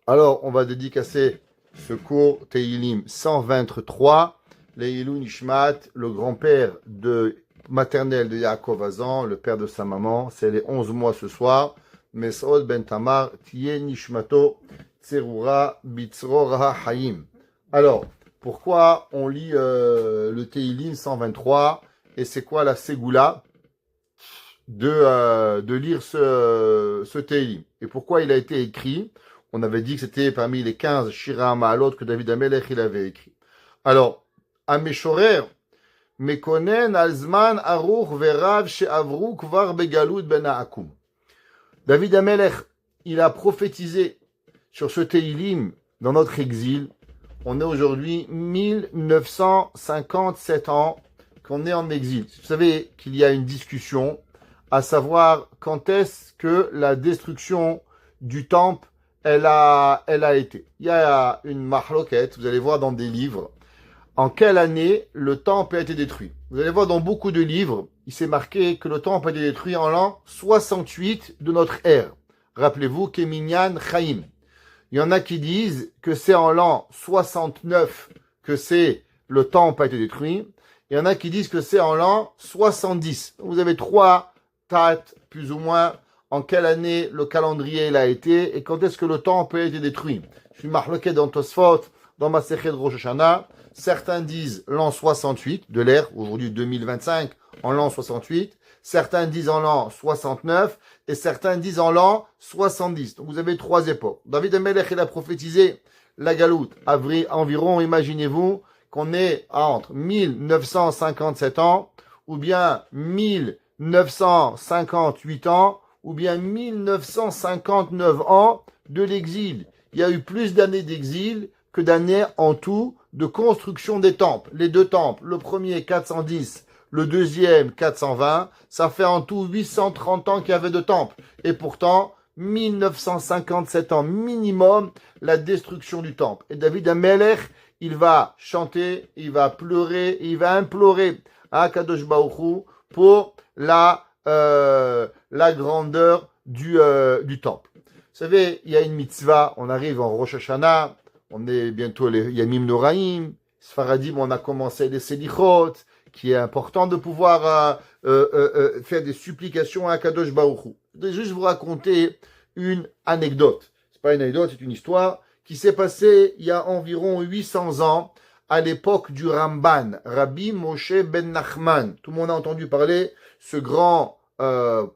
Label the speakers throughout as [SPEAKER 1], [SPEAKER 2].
[SPEAKER 1] Alors, on va dédicacer ce cours Teilim 123, Leilou Nishmat, le grand-père maternel de Yaakov Azan, le père de sa maman. C'est les 11 mois ce soir. Mesod ben Tamar, Tiye Nishmato, Tserura, Bitzrora Hayim. Alors, pourquoi on lit le Teilim 123 et c'est quoi la Ségoula de lire ce Teilim? Et pourquoi il a été écrit? On avait dit que c'était parmi les 15 Shira Ma'alot que David Amelech il avait écrit. Alors, Ameshorer, Mekonen Alzman Aruch Verav She'avru Kvar Begalut Ben Ha'akum. David Amelech, il a prophétisé sur ce Teilim dans notre exil. On est aujourd'hui 1957 ans qu'on est en exil. Vous savez qu'il y a une discussion à savoir quand est-ce que la destruction du temple elle a été. Il y a une mahloket, vous allez voir dans des livres, en quelle année le temple a été détruit. Vous allez voir dans beaucoup de livres, il s'est marqué que le temple a été détruit en l'an 68 de notre ère. Rappelez-vous, Keminyan Chaim. Il y en a qui disent que c'est en l'an 69 que le temple a été détruit. Il y en a qui disent que c'est en l'an 70. Vous avez trois dates, plus ou moins, en quelle année le calendrier il a été et quand est-ce que le temple a été détruit. Je suis marloqué dans Tosfot, dans ma série de Rosh Hashanah. Certains disent l'an 68 de l'ère, aujourd'hui 2025, en l'an 68. Certains disent en l'an 69 et certains disent en l'an 70. Donc vous avez trois époques. David Amelech, il a prophétisé la galoute. Environ, imaginez-vous, qu'on est entre 1957 ans ou bien 1958 ans ou bien 1959 ans de l'exil. Il y a eu plus d'années d'exil que d'années en tout de construction des temples. Les deux temples, le premier 410, le deuxième 420, ça fait en tout 830 ans qu'il y avait de temples. Et pourtant, 1957 ans minimum, la destruction du temple. Et David Amelech, il va chanter, il va pleurer, il va implorer à Kadosh Baruch Hu pour la grandeur du temple. Vous savez, il y a une mitzvah, on arrive en Rosh Hashanah, on est bientôt les Yamim Noraim, Sfaradim, on a commencé les Selichot, qui est important de pouvoir faire des supplications à Kadosh Baruch Hu. Je vais juste vous raconter une anecdote. C'est pas une anecdote, c'est une histoire qui s'est passée il y a environ 800 ans, à l'époque du Ramban, Rabbi Moshe ben Nachman. Tout le monde a entendu parler, ce grand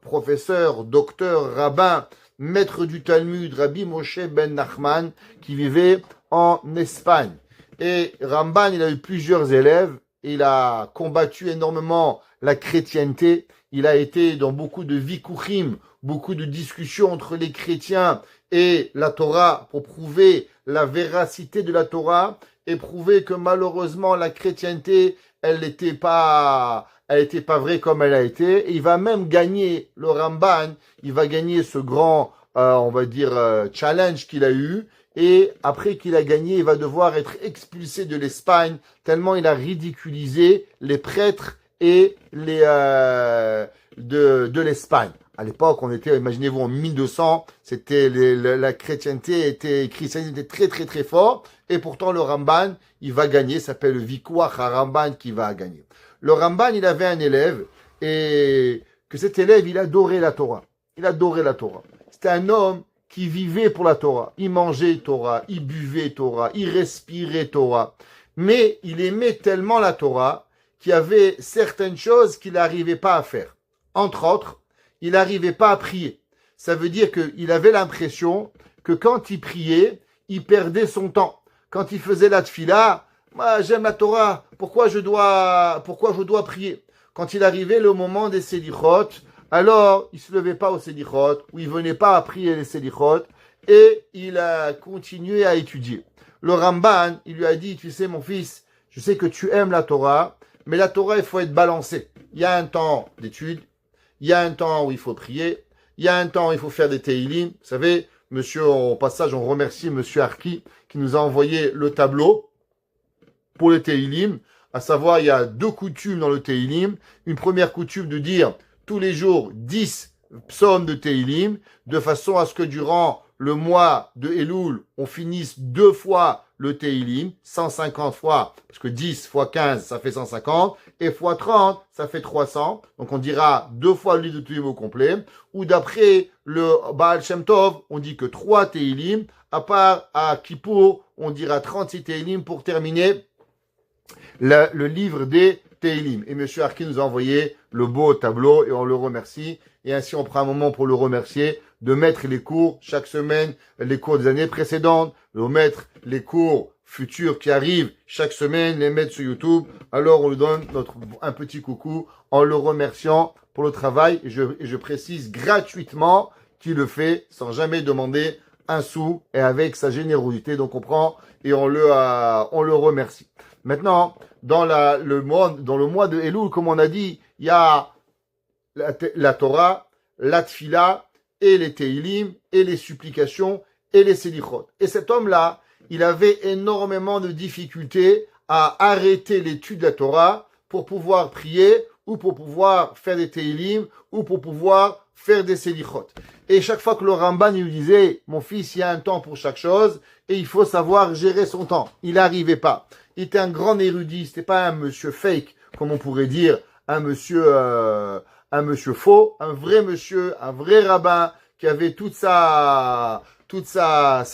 [SPEAKER 1] professeur, docteur, rabbin, maître du Talmud, Rabbi Moshe ben Nachman, qui vivait en Espagne. Et Ramban, il a eu plusieurs élèves, il a combattu énormément la chrétienté, il a été dans beaucoup de vikuchim, beaucoup de discussions entre les chrétiens et la Torah pour prouver la véracité de la Torah et prouver que malheureusement la chrétienté, elle n'était pas vraie comme elle a été. Et il va même gagner, le Ramban, il va gagner ce grand, on va dire, challenge qu'il a eu. Et après qu'il a gagné, il va devoir être expulsé de l'Espagne, tellement il a ridiculisé les prêtres et les de l'Espagne. À l'époque, on était, imaginez-vous, en 1200, c'était la chrétienté le christianisme était très très très fort, et pourtant le Ramban, il va gagner, ça s'appelle le Vikuach Ramban qui va gagner. Le Ramban, il avait un élève, et que cet élève, il adorait la Torah. Il adorait la Torah. C'était un homme qui vivait pour la Torah. Il mangeait Torah, il buvait Torah, il respirait Torah. Mais il aimait tellement la Torah qu'il y avait certaines choses qu'il n'arrivait pas à faire. Entre autres, il n'arrivait pas à prier. Ça veut dire qu'il avait l'impression que quand il priait, il perdait son temps. Quand il faisait la tfila, moi j'aime la Torah, pourquoi je dois prier? Quand il arrivait le moment des selichot, alors il se levait pas au selichot, ou il venait pas à prier les selichot, et il a continué à étudier. Le Ramban, il lui a dit, tu sais mon fils, je sais que tu aimes la Torah, mais la Torah il faut être balancé. Il y a un temps d'étude, il y a un temps où il faut prier, il y a un temps où il faut faire des teilim. Vous savez, monsieur, au passage, on remercie monsieur Arki qui nous a envoyé le tableau pour le teilim. À savoir, il y a deux coutumes dans le teilim. Une première coutume de dire tous les jours 10 psaumes de teilim, de façon à ce que durant le mois de Elul, on finisse 2 fois le Teilim, 150 fois, parce que 10 fois 15, ça fait 150, et fois 30, ça fait 300. Donc on dira 2 fois le livre de Teilim au complet. Ou d'après le Baal Shem Tov, on dit que 3 Teilim. À part à Kippour, on dira 36 Teilim pour terminer le livre des Teilim. Et M. Arki nous a envoyé le beau tableau et on le remercie. Et ainsi, on prend un moment pour le remercier de mettre les cours chaque semaine, les cours des années précédentes, de mettre les cours futurs qui arrivent chaque semaine, les mettre sur YouTube. Alors, on lui donne un petit coucou en le remerciant pour le travail. Et je précise gratuitement qu'il le fait sans jamais demander un sou et avec sa générosité. Donc, on prend et on le remercie. Maintenant, dans le mois de Elul, comme on a dit, il y a la Torah, la Tfila, et les Teilim, et les supplications, et les Selichot. Et cet homme-là, il avait énormément de difficultés à arrêter l'étude de la Torah pour pouvoir prier, ou pour pouvoir faire des Teilim, ou pour pouvoir faire des Selichot. Et chaque fois que le Ramban lui disait, mon fils, il y a un temps pour chaque chose, et il faut savoir gérer son temps. Il n'arrivait pas. Il était un grand érudit, c'était pas un monsieur fake, comme on pourrait dire, un monsieur faux, un vrai monsieur, un vrai rabbin, qui avait toute sa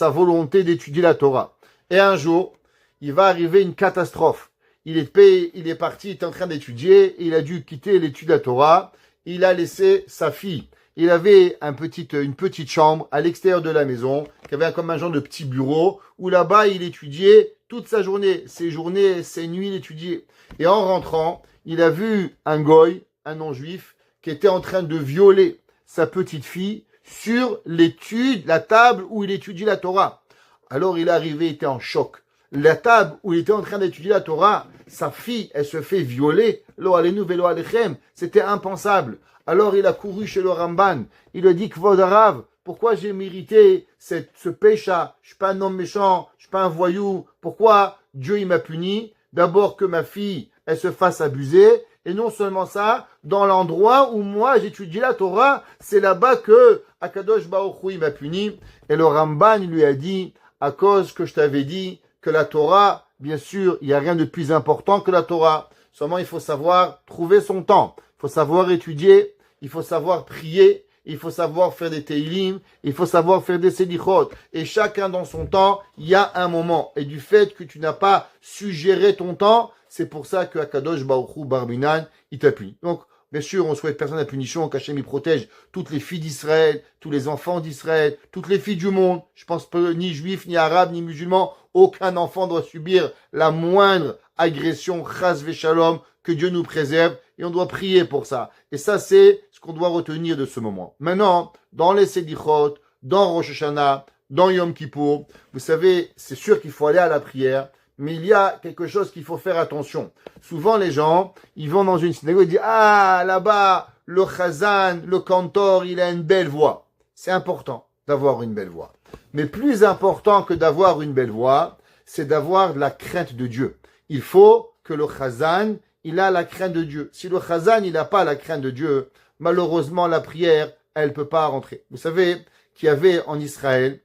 [SPEAKER 1] volonté d'étudier la Torah. Et un jour, il va arriver une catastrophe. Il est parti, il était en train d'étudier, il a dû quitter l'étude de la Torah, il a laissé sa fille. Il avait une petite chambre à l'extérieur de la maison, qui avait comme un genre de petit bureau, où là-bas, il étudiait toute sa journée, ses nuits, il étudiait. Et en rentrant, il a vu un goy, un non-juif, qui était en train de violer sa petite fille sur la table où il étudie la Torah. Alors il est arrivé, il était en choc. La table où il était en train d'étudier la Torah, sa fille, elle se fait violer. Lo alenu velo alechem. C'était impensable. Alors il a couru chez le Ramban. Il lui a dit, Kvod Harav, pourquoi j'ai mérité ce pécha? Je suis pas un homme méchant, je suis pas un voyou. Pourquoi Dieu il m'a puni? D'abord que ma fille, elle se fasse abuser. Et non seulement ça, dans l'endroit où moi j'étudie la Torah, c'est là-bas que Akadosh Baruch Hu m'a puni. Et le Ramban lui a dit, à cause que je t'avais dit que la Torah, bien sûr, il n'y a rien de plus important que la Torah. Seulement, il faut savoir trouver son temps. Il faut savoir étudier, il faut savoir prier, il faut savoir faire des Teilim, il faut savoir faire des Selichot. Et chacun dans son temps, il y a un moment. Et du fait que tu n'as pas su gérer ton temps, c'est pour ça que Akadosh Baruch Hu Barminan, il t'a puni. Donc, bien sûr, on souhaite personne à punition, qu'Hachem y protège toutes les filles d'Israël, tous les enfants d'Israël, toutes les filles du monde. Je pense que ni juifs, ni arabes, ni musulmans, aucun enfant doit subir la moindre agression, chas v'shalom, que Dieu nous préserve, et on doit prier pour ça. Et ça, c'est ce qu'on doit retenir de ce moment. Maintenant, dans les Selichot, dans Rosh Hashanah, dans Yom Kippour, vous savez, c'est sûr qu'il faut aller à la prière, mais il y a quelque chose qu'il faut faire attention. Souvent, les gens, ils vont dans une synagogue et disent, ah, là-bas, le chazan, le cantor, il a une belle voix. C'est important d'avoir une belle voix. Mais plus important que d'avoir une belle voix, c'est d'avoir de la crainte de Dieu. Il faut que le chazan, il a la crainte de Dieu. Si le chazan, il n'a pas la crainte de Dieu, malheureusement, la prière, elle peut pas rentrer. Vous savez qu'il y avait en Israël,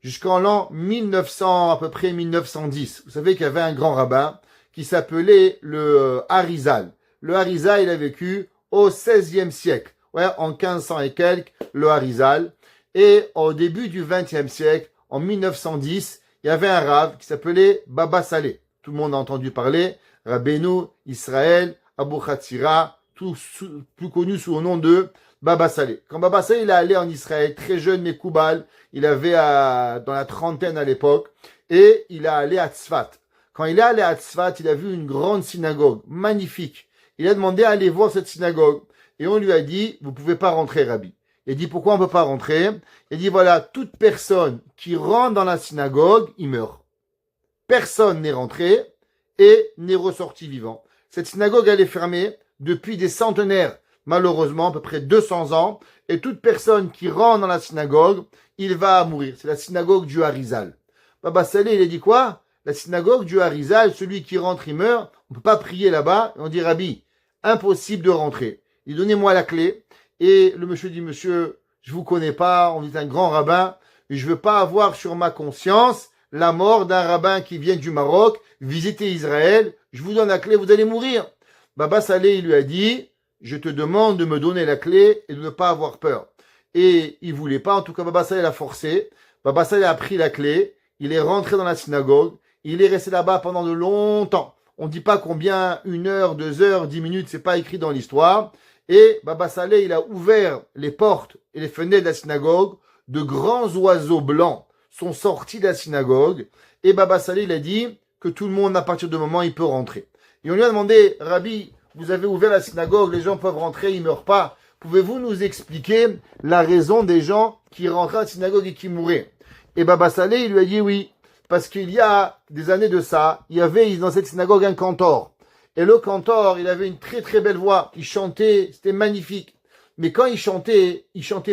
[SPEAKER 1] jusqu'en l'an 1900, à peu près 1910, vous savez qu'il y avait un grand rabbin qui s'appelait le Harizal. Le Harizal, il a vécu au XVIe siècle, en 1500 et quelques, le Harizal. Et au début du XXe siècle, en 1910, il y avait un rav qui s'appelait Baba Saleh. Tout le monde a entendu parler, Rabbeinu Israël, Abu Hatzira, plus connu sous le nom de Baba Saleh. Quand Baba Saleh il est allé en Israël, très jeune mais Koubal, il avait dans la trentaine à l'époque, et il est allé à Tzfat. Quand il est allé à Tzfat, il a vu une grande synagogue, magnifique. Il a demandé à aller voir cette synagogue, et on lui a dit, vous pouvez pas rentrer, Rabbi. Il a dit, pourquoi on peut pas rentrer? Il a dit, voilà, toute personne qui rentre dans la synagogue, il meurt. Personne n'est rentré et n'est ressorti vivant. Cette synagogue, elle est fermée depuis des centenaires, malheureusement, à peu près 200 ans, et toute personne qui rentre dans la synagogue, il va mourir. C'est la synagogue du Harizal. Baba Saleh, il a dit quoi? La synagogue du Harizal, celui qui rentre, il meurt. On peut pas prier là-bas. Et on dit, Rabbi, impossible de rentrer. Il dit, donnez-moi la clé. Et le monsieur dit, monsieur, je vous connais pas, on est un grand rabbin. je veux pas avoir sur ma conscience la mort d'un rabbin qui vient du Maroc visiter Israël. Je vous donne la clé, vous allez mourir. Baba Saleh, il lui a dit, je te demande de me donner la clé et de ne pas avoir peur. Et il voulait pas, en tout cas Baba Saleh l'a forcé. Baba Saleh a pris la clé, il est rentré dans la synagogue, il est resté là-bas pendant de longtemps. On ne dit pas combien, 1 heure, 2 heures, 10 minutes, c'est pas écrit dans l'histoire. Et Baba Saleh, il a ouvert les portes et les fenêtres de la synagogue. De grands oiseaux blancs sont sortis de la synagogue. Et Baba Saleh, il a dit que tout le monde, à partir de moment, il peut rentrer. Et on lui a demandé, Rabbi, vous avez ouvert la synagogue, les gens peuvent rentrer, ils ne meurent pas. Pouvez-vous nous expliquer la raison des gens qui rentraient à la synagogue et qui mouraient? Et Baba Saleh, il lui a dit oui. Parce qu'il y a des années de ça, il y avait dans cette synagogue un cantor. Et le cantor, il avait une très très belle voix. Il chantait, c'était magnifique. Mais quand il chantait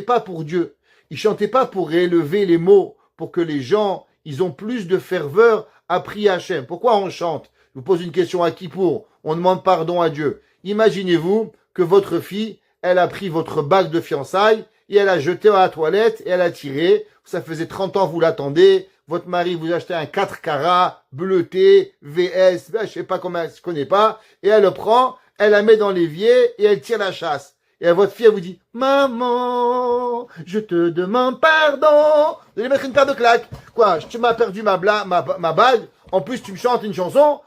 [SPEAKER 1] pas pour Dieu. Il chantait pas pour élever les mots, pour que les gens, ils ont plus de ferveur à prier Hachem. Pourquoi on chante? Je vous pose une question à Kippour. On demande pardon à Dieu. Imaginez-vous que votre fille, elle a pris votre bague de fiançailles et elle a jeté à la toilette et elle a tiré. Ça faisait 30 ans, vous l'attendez. Votre mari vous achetait un 4 carats, bleuté, VS, je sais pas comment, je connais pas. Et elle le prend, elle la met dans l'évier et elle tire la chasse. Et votre fille, elle vous dit, maman, je te demande pardon. Vous allez mettre une paire de claques. Quoi, tu m'as perdu ma bague. En plus, tu me chantes une chanson.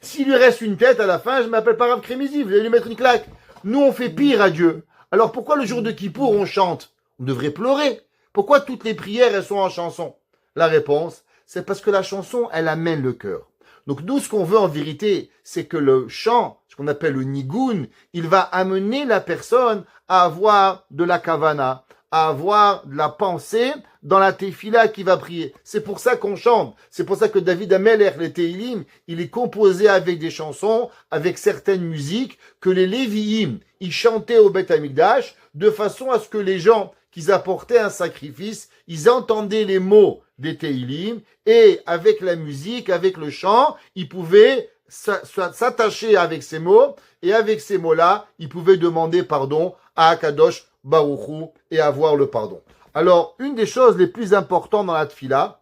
[SPEAKER 1] S'il lui reste une tête à la fin, je m'appelle pas Rav Kremizi. Vous allez lui mettre une claque. Nous, on fait pire à Dieu. Alors pourquoi le jour de Kippour, on chante? On devrait pleurer. Pourquoi toutes les prières, elles sont en chanson? La réponse, c'est parce que la chanson, elle amène le cœur. Donc nous, ce qu'on veut en vérité, c'est que le chant, ce qu'on appelle le nigoun, il va amener la personne à avoir de la kavana, à avoir de la pensée dans la tefila qui va prier. C'est pour ça qu'on chante. C'est pour ça que David Ameler, les Teilim, il est composé avec des chansons, avec certaines musiques, que les Lévi'im, ils chantaient au Beth Amikdash, de façon à ce que les gens qui apportaient un sacrifice, ils entendaient les mots des Teilim, et avec la musique, avec le chant, ils pouvaient s'attacher avec ces mots, et avec ces mots-là, ils pouvaient demander pardon à Akadosh Baruch Hu et avoir le pardon. Alors, une des choses les plus importantes dans la tfila,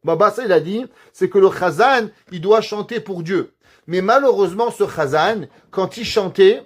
[SPEAKER 1] Baba ça il a dit, c'est que le chazan, il doit chanter pour Dieu. Mais malheureusement, ce chazan, quand il chantait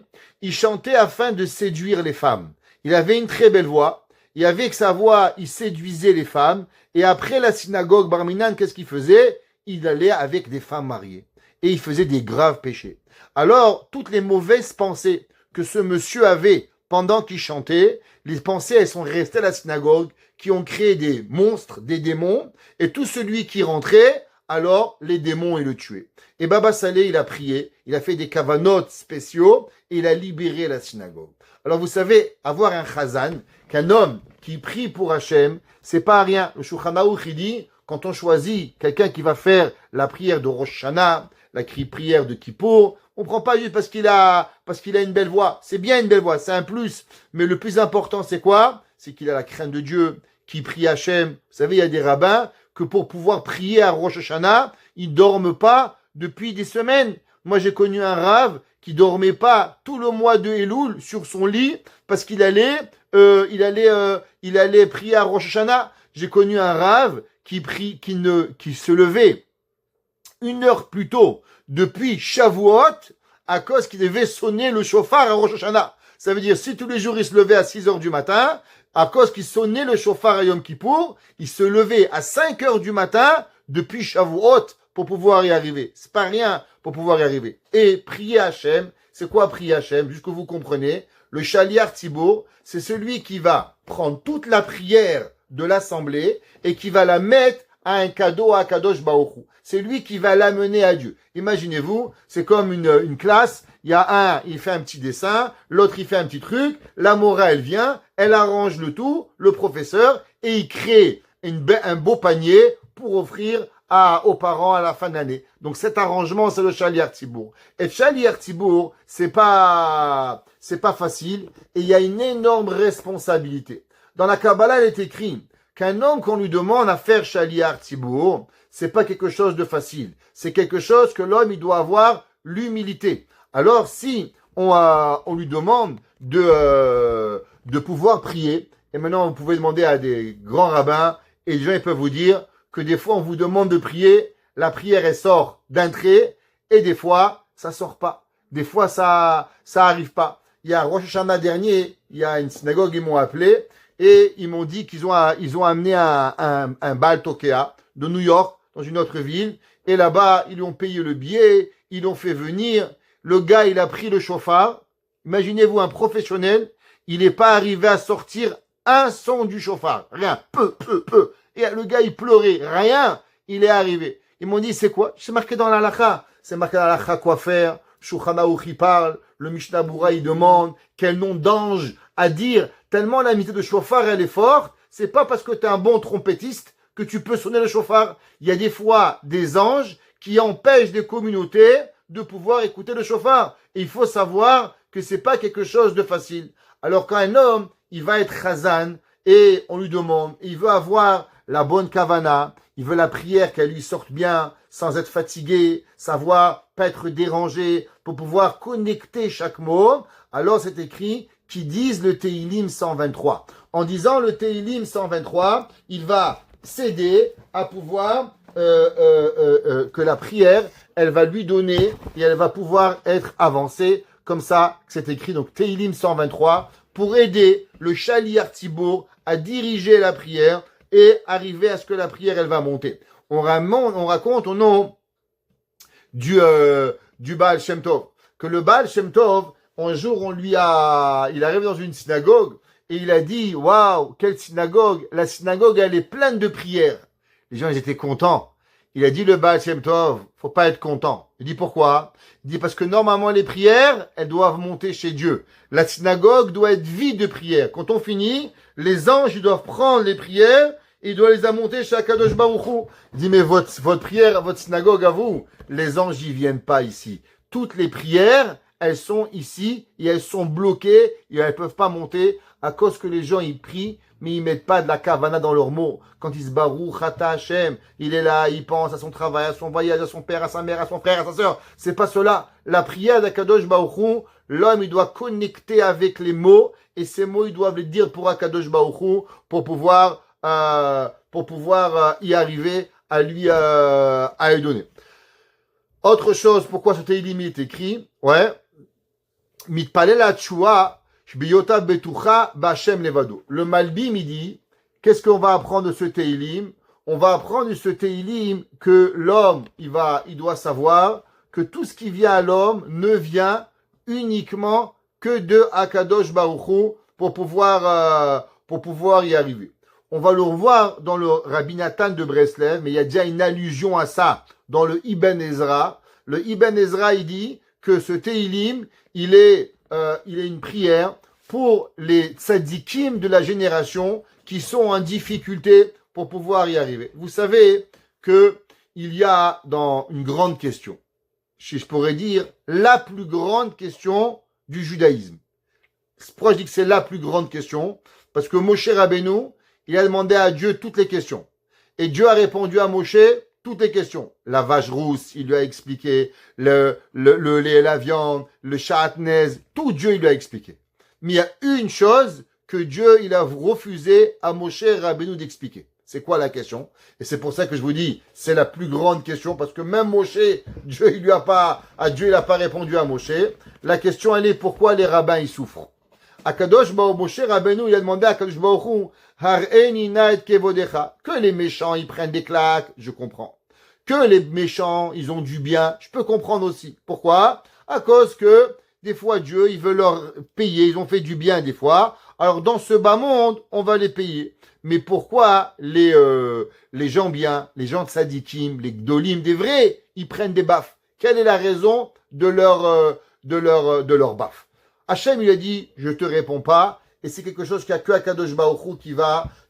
[SPEAKER 1] afin de séduire les femmes. Il avait une très belle voix, et avec sa voix, il séduisait les femmes, et après la synagogue Barminan, qu'est-ce qu'il faisait? Il allait avec des femmes mariées, et il faisait des graves péchés. Alors, toutes les mauvaises pensées que ce monsieur avait pendant qu'il chantait, les pensées, elles sont restées à la synagogue, qui ont créé des monstres, des démons, et tout celui qui rentrait, alors les démons, ils le tuaient. Et Baba Saleh, il a prié, il a fait des kavanotes spéciaux, et il a libéré la synagogue. Alors vous savez, avoir un chazan, qu'un homme qui prie pour Hachem, c'est pas rien. Le Shulchan Aruch, il dit, quand on choisit quelqu'un qui va faire la prière de Rosh Hashanah, la prière de Kippour, on prend pas juste parce qu'il a une belle voix. C'est bien une belle voix, c'est un plus. Mais le plus important, c'est quoi? C'est qu'il a la crainte de Dieu, qui prie Hachem. Vous savez, il y a des rabbins que pour pouvoir prier à Rosh Hashanah, ils dorment pas depuis des semaines. Moi, j'ai connu un rave qui dormait pas tout le mois de Elul sur son lit parce qu'il allait prier à Rosh Hashanah. J'ai connu un rave qui se levait 1 heure plus tôt depuis Shavuot à cause qu'il devait sonner le chauffard à Rosh Hashanah. Ça veut dire, si tous les jours il se levait à 6 heures du matin, à cause qu'il sonnait le chauffard à Yom Kippour, il se levait à 5 heures du matin depuis Shavuot pour pouvoir y arriver. C'est pas rien pour pouvoir y arriver. Et prier Hachem, c'est quoi prier Hachem? Juste que vous comprenez, le Shaliach Tzibur, c'est celui qui va prendre toute la prière de l'assemblée et qui va la mettre à un cadeau à Kadosh Baruch Hu. C'est lui qui va l'amener à Dieu. Imaginez-vous, c'est comme une classe, il y a un, il fait un petit dessin, l'autre il fait un petit truc, la mora elle vient, elle arrange le tout, le professeur, et il crée un beau panier pour offrir aux parents à la fin de l'année. Donc cet arrangement, c'est le Shaliach Tzibur. Et Shaliach Tzibur, c'est pas facile, et il y a une énorme responsabilité. Dans la Kabbalah, il est écrit qu'un homme qu'on lui demande à faire Shaliach Tzibur, c'est pas quelque chose de facile. C'est quelque chose que l'homme, il doit avoir l'humilité. Alors, si on lui demande de pouvoir prier, Et maintenant, vous pouvez demander à des grands rabbins, et les gens ils peuvent vous dire que des fois, on vous demande de prier, la prière, elle sort d'un trait, et des fois, ça sort pas. Des fois, ça arrive pas. Il y a Rosh Hashanah dernier, il y a une synagogue, ils m'ont appelé, et ils m'ont dit qu'ils ont amené un Baal Tokea de New York, dans une autre ville, et là-bas, ils lui ont payé le billet, ils l'ont fait venir, le gars, il a pris le chauffard. Imaginez-vous un professionnel, il n'est pas arrivé à sortir un son du chauffard. Rien. Peu. Et le gars, il pleurait. Rien. Il est arrivé. Ils m'ont dit, c'est quoi? C'est marqué dans la halakha. C'est marqué dans la halakha quoi faire. Shulchan Aruch il parle. Le Mishnah Bura, il demande quel nom d'ange à dire. Tellement l'amitié de chauffard, elle est forte. C'est pas parce que tu es un bon trompettiste que tu peux sonner le chauffard. Il y a des fois des anges qui empêchent des communautés de pouvoir écouter le chauffard. Et il faut savoir que c'est pas quelque chose de facile. Alors quand un homme, il va être chazan et on lui demande, il veut avoir la bonne kavana, il veut la prière qu'elle lui sorte bien, sans être fatigué, savoir pas être dérangé, pour pouvoir connecter chaque mot, alors c'est écrit qui disent le Teilim 123. En disant le Teilim 123, il va s'aider à pouvoir que la prière, elle va lui donner et elle va pouvoir être avancée. Comme ça, c'est écrit, donc Teilim 123, pour aider le Shaliach Tzibour à diriger la prière et arriver à ce que la prière, elle va monter. On raconte au nom du Baal Shem Tov, que le Baal Shem Tov, un jour, il arrive dans une synagogue et il a dit, waouh, quelle synagogue! La synagogue, elle est pleine de prières. Les gens, ils étaient contents. Il a dit, le Baal Shem Tov, faut pas être content. Il dit, pourquoi? Il dit, parce que normalement, les prières, elles doivent monter chez Dieu. La synagogue doit être vide de prières. Quand on finit, les anges, ils doivent prendre les prières et ils doivent les monter chez Akadosh Baruch Hu. Il dit, mais votre prière, votre synagogue à vous, les anges, ils viennent pas ici. Toutes les prières, elles sont ici et elles sont bloquées et elles peuvent pas monter à cause que les gens, ils prient, mais ils mettent pas de la kavana dans leurs mots. Quand ils se barou, chata Hashem, il est là, il pense à son travail, à son voyage, à son père, à sa mère, à son frère, à sa sœur. C'est pas cela. La prière d'Akadosh Baruch Hu, l'homme, il doit connecter avec les mots, et ces mots, ils doivent les dire pour Akadosh Baruch Hu, pour pouvoir y arriver à lui donner. Autre chose, pourquoi ce Teilim est écrit? Ouais. Mitpalel Atshua, Shbiyota Betucha Bachem Levado. Le Malbim, il dit, qu'est-ce qu'on va apprendre de ce Teilim? On va apprendre de ce Teilim que l'homme, il doit savoir que tout ce qui vient à l'homme ne vient uniquement que de Akadosh Baruch Hu pour pouvoir y arriver. On va le revoir dans le Rabbi Nathan de Breslev, mais il y a déjà une allusion à ça dans le Ibn Ezra. Le Ibn Ezra, il dit que ce Teilim, il est une prière pour les tzadikim de la génération qui sont en difficulté pour pouvoir y arriver. Vous savez que il y a dans une grande question, je pourrais dire la plus grande question du judaïsme. Pourquoi je dis que c'est la plus grande question? Parce que Moshe Rabbeinu, il a demandé à Dieu toutes les questions. Et Dieu a répondu à Moshe toutes les questions. La vache rousse, il lui a expliqué. Le lait et la viande, le chatnez, tout Dieu, il lui a expliqué. Mais il y a une chose que Dieu, il a refusé à Moshe Rabbeinu d'expliquer. C'est quoi la question? Et c'est pour ça que je vous dis, c'est la plus grande question, parce que même Moshe, Dieu, il n'a pas répondu à Moshe. La question, elle est pourquoi les rabbins, ils souffrent. Akadosh Baruch Moshe Rabbeinu, il a demandé à Akadosh Baruch Hu, Har'eni na'et kevodecha. Que les méchants, ils prennent des claques, je comprends. Que les méchants, ils ont du bien, je peux comprendre aussi. Pourquoi? À cause que, des fois, Dieu, il veut leur payer, ils ont fait du bien des fois. Alors, dans ce bas monde, on va les payer. Mais pourquoi les gens bien, les gens tzadikim, les gdolim, des vrais, ils prennent des baffes? Quelle est la raison de leur baffe? Hachem, il a dit, je te réponds pas, et c'est quelque chose qu'il n'y a que Akadosh Baruch Hu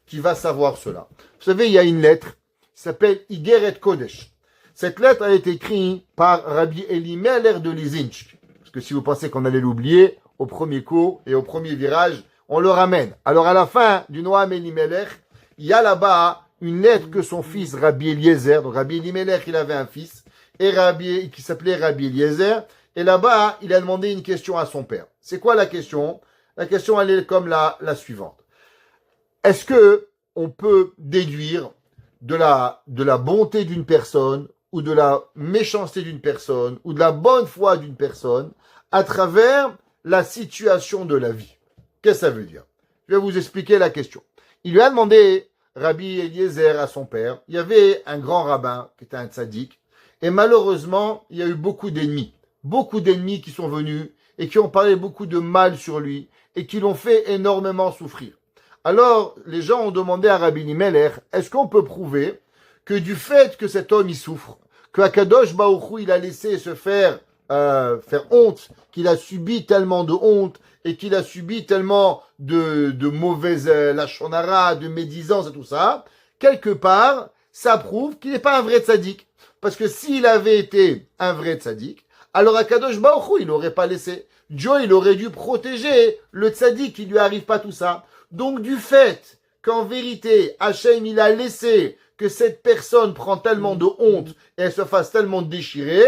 [SPEAKER 1] qui va savoir cela. Vous savez, il y a une lettre qui s'appelle Igeret Kodesh. Cette lettre a été écrite par Rabbi Elimelech de Lizinsk. Parce que si vous pensez qu'on allait l'oublier, au premier cours et au premier virage, on le ramène. Alors à la fin du Noam Elimelech, il y a là-bas une lettre que son fils Rabbi Eliezer, donc Rabbi Elimelech, il avait un fils, et qui s'appelait Rabbi Eliezer, et là-bas, il a demandé une question à son père. C'est quoi la question? La question, elle est comme la suivante. est-ce que on peut déduire de la bonté d'une personne ou de la méchanceté d'une personne ou de la bonne foi d'une personne à travers la situation de la vie? Qu'est-ce que ça veut dire? Je vais vous expliquer la question. Il lui a demandé, Rabbi Eliezer, à son père, il y avait un grand rabbin qui était un tzaddik, et malheureusement, il y a eu beaucoup d'ennemis qui sont venus et qui ont parlé beaucoup de mal sur lui et qui l'ont fait énormément souffrir. Alors, les gens ont demandé à Rabbi Elimelech, est-ce qu'on peut prouver que du fait que cet homme, il souffre, que Akadosh Baruch Hu, il a laissé se faire honte, qu'il a subi tellement de honte et qu'il a subi tellement de mauvaises lachonara, de médisance et tout ça, quelque part, ça prouve qu'il n'est pas un vrai tzaddik. Parce que s'il avait été un vrai tzaddik, alors Akadosh Baruch Hu, il n'aurait pas laissé. Dieu, il aurait dû protéger le tzaddik, qu'il lui arrive pas tout ça. Donc du fait qu'en vérité, Hachem, il a laissé que cette personne prend tellement de honte et elle se fasse tellement déchirer,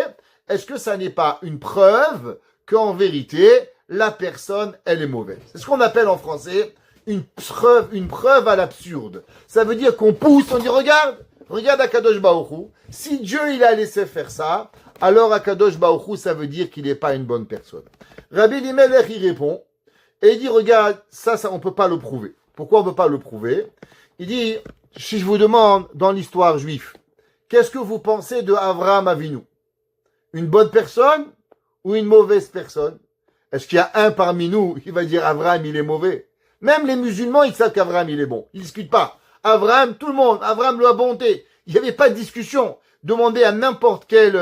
[SPEAKER 1] est-ce que ça n'est pas une preuve qu'en vérité, la personne, elle est mauvaise? C'est ce qu'on appelle en français une preuve à l'absurde. Ça veut dire qu'on pousse, on dit regarde Akadosh Baruch Hu, si Dieu il a laissé faire ça, alors Akadosh Baruch Hu, ça veut dire qu'il n'est pas une bonne personne. Rabbi Elimelech, il répond, et il dit, regarde, ça, on peut pas le prouver. Pourquoi on peut pas le prouver? Il dit, si je vous demande, dans l'histoire juive, qu'est-ce que vous pensez de Avraham Avinu? Une bonne personne ou une mauvaise personne? Est-ce qu'il y a un parmi nous qui va dire Avraham, il est mauvais? Même les musulmans, ils savent qu'Avraham, il est bon. Ils discutent pas. Avraham, tout le monde, Avraham la bonté. Il n'y avait pas de discussion. Demandez à n'importe quelle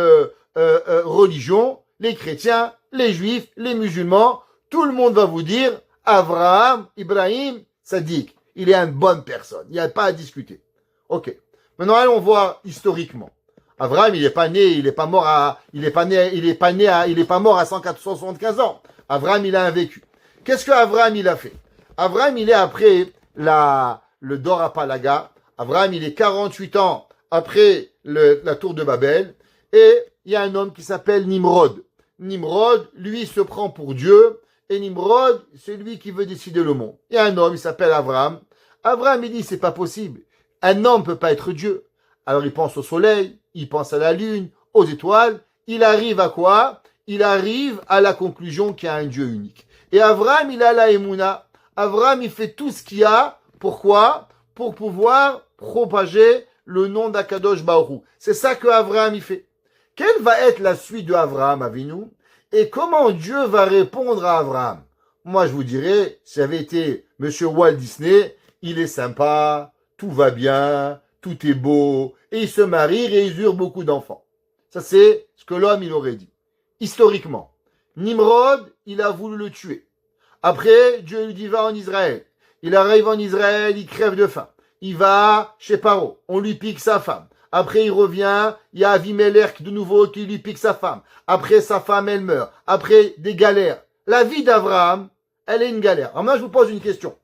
[SPEAKER 1] religion, les chrétiens, les juifs, les musulmans, tout le monde va vous dire, Avraham, Ibrahim, Sadiq, il est une bonne personne. Il n'y a pas à discuter. Ok. Maintenant, allons voir historiquement. Avraham, il n'est pas né, il n'est pas mort il n'est pas mort à 175 ans. Avraham, il a un vécu. Qu'est-ce que Avraham, il a fait? Avraham, il est après le Dor Apalaga. Avraham, il est 48 ans après la tour de Babel. Et il y a un homme qui s'appelle Nimrod. Nimrod, lui, se prend pour Dieu. Et Nimrod, c'est lui qui veut décider le monde. Il y a un homme, il s'appelle Avraham. Avraham, il dit, c'est pas possible. Un homme peut pas être Dieu. Alors il pense au soleil, il pense à la lune, aux étoiles. Il arrive à quoi? Il arrive à la conclusion qu'il y a un Dieu unique. Et Avraham, il a la Emouna. Avraham, il fait tout ce qu'il y a. Pourquoi? Pour pouvoir propager le nom d'Akadosh Baruch Hu. C'est ça que Avraham, il fait. Quelle va être la suite de Avraham Avinu? Et comment Dieu va répondre à Avraham? Moi, je vous dirais, si j'avais été Monsieur Walt Disney, il est sympa, tout va bien, tout est beau, et il se marie et ils eurent beaucoup d'enfants. Ça, c'est ce que l'homme, il aurait dit. Historiquement. Nimrod, il a voulu le tuer. Après, Dieu lui dit, va en Israël. Il arrive en Israël, il crève de faim. Il va chez Paro, on lui pique sa femme. Après, il revient, il y a Avimelech de nouveau qui lui pique sa femme. Après, sa femme, elle meurt. Après, des galères. La vie d'Avraham, elle est une galère. Alors moi, je vous pose une question.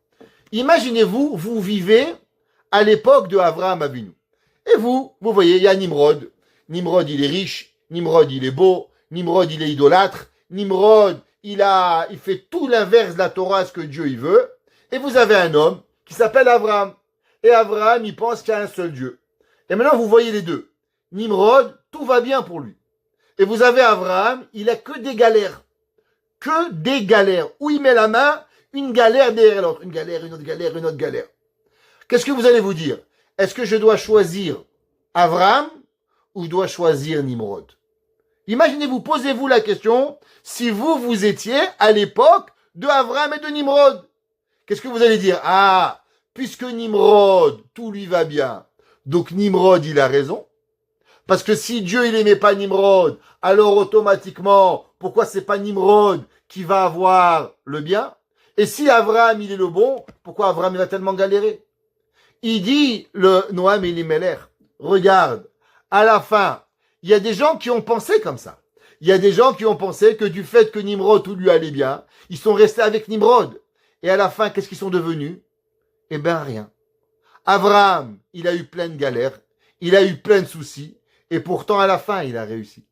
[SPEAKER 1] Imaginez-vous, vous vivez à l'époque de Avraham Avinu. Et vous voyez, il y a Nimrod. Nimrod, il est riche. Nimrod, il est beau. Nimrod, il est idolâtre. Nimrod, il fait tout l'inverse de la Torah, ce que Dieu il veut. Et vous avez un homme qui s'appelle Avraham. Et Avraham, il pense qu'il y a un seul Dieu. Et maintenant, vous voyez les deux. Nimrod, tout va bien pour lui. Et vous avez Avraham, il a que des galères. Que des galères. Où il met la main, une galère derrière l'autre. Une galère, une autre galère, une autre galère. Qu'est-ce que vous allez vous dire? Est-ce que je dois choisir Avraham ou je dois choisir Nimrod? Imaginez-vous, posez-vous la question, si vous étiez à l'époque de Avraham et de Nimrod. Qu'est-ce que vous allez dire? Ah, puisque Nimrod, tout lui va bien. Donc Nimrod, il a raison. Parce que si Dieu, il aimait pas Nimrod, alors automatiquement, pourquoi c'est pas Nimrod qui va avoir le bien? Et si Avraham, il est le bon, pourquoi Avraham, il a tellement galéré? Il dit, le Noam Elimelech, regarde, à la fin, il y a des gens qui ont pensé comme ça. Il y a des gens qui ont pensé que du fait que Nimrod, tout lui allait bien, ils sont restés avec Nimrod. Et à la fin, qu'est-ce qu'ils sont devenus? Eh ben, rien. Avraham, il a eu plein de galères, il a eu plein de soucis, et pourtant à la fin, il a réussi.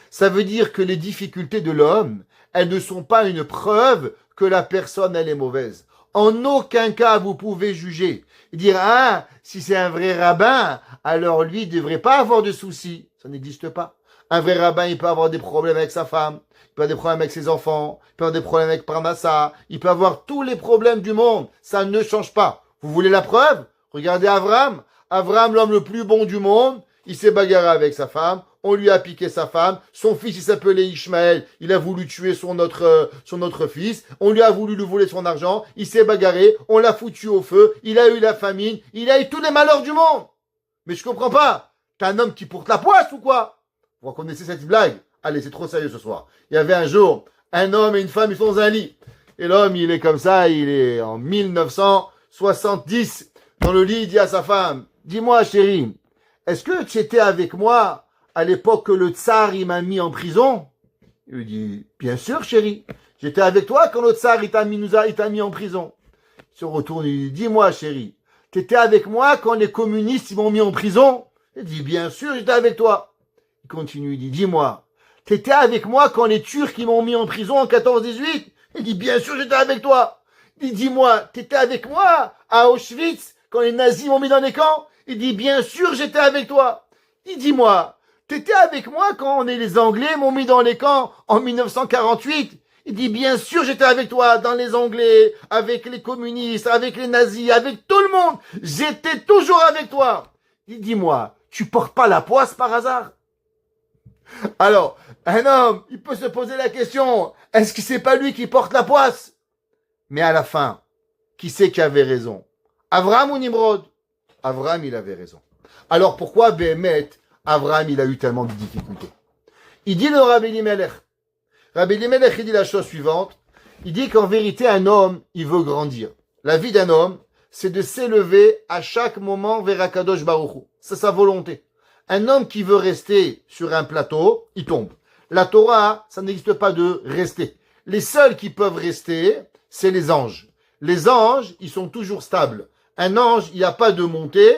[SPEAKER 1] Ça veut dire que les difficultés de l'homme, elles ne sont pas une preuve que la personne, elle est mauvaise. En aucun cas vous pouvez juger. Et dire, ah, si c'est un vrai rabbin, alors lui ne devrait pas avoir de soucis. Ça n'existe pas. Un vrai rabbin, il peut avoir des problèmes avec sa femme, il peut avoir des problèmes avec ses enfants, il peut avoir des problèmes avec Parnassa, il peut avoir tous les problèmes du monde. Ça ne change pas. Vous voulez la preuve? Regardez Abraham. Abraham, l'homme le plus bon du monde, il s'est bagarré avec sa femme, on lui a piqué sa femme, son fils il s'appelait Ishmaël, il a voulu tuer son autre fils, on lui a voulu lui voler son argent, il s'est bagarré, on l'a foutu au feu, il a eu la famine, il a eu tous les malheurs du monde. Mais je comprends pas. T'es un homme qui porte la poisse ou quoi? Vous reconnaissez cette blague? Allez, c'est trop sérieux ce soir. Il y avait un jour, un homme et une femme, ils sont dans un lit. Et l'homme, il est comme ça, il est en 1970. Dans le lit, il dit à sa femme, dis-moi chérie, est-ce que tu étais avec moi à l'époque que le tsar, il m'a mis en prison? Il lui dit, bien sûr chérie, j'étais avec toi quand le tsar, il t'a mis en prison. Il se retourne, il dit, dis-moi chérie, t'étais avec moi quand les communistes, ils m'ont mis en prison? Il dit, bien sûr, j'étais avec toi. Il continue, il dit, dis-moi, t'étais avec moi quand les Turcs, ils m'ont mis en prison en 14-18? Il dit, bien sûr, j'étais avec toi. Il dit, dis-moi, t'étais avec moi à Auschwitz quand les nazis m'ont mis dans les camps? Il dit, bien sûr, j'étais avec toi. Il dit, dis-moi, t'étais avec moi quand les Anglais m'ont mis dans les camps en 1948? Il dit, bien sûr, j'étais avec toi, dans les Anglais, avec les communistes, avec les nazis, avec tout le monde. J'étais toujours avec toi. Il dit, dis-moi, tu portes pas la poisse par hasard? Alors, un homme, il peut se poser la question, est-ce que c'est pas lui qui porte la poisse? Mais à la fin, qui c'est qui avait raison? Abraham ou Nimrod? Abraham, il avait raison. Alors pourquoi, Béhémet, Abraham, il a eu tellement de difficultés? Il dit le Rabbi Elimelech. Rabbi Elimelech, il dit la chose suivante. Il dit qu'en vérité, un homme, il veut grandir. La vie d'un homme, c'est de s'élever à chaque moment vers Akadosh Baruch Hu. C'est sa volonté. Un homme qui veut rester sur un plateau, il tombe. La Torah, ça n'existe pas de rester. Les seuls qui peuvent rester, c'est les anges. Les anges, ils sont toujours stables. Un ange, il n'y a pas de montée,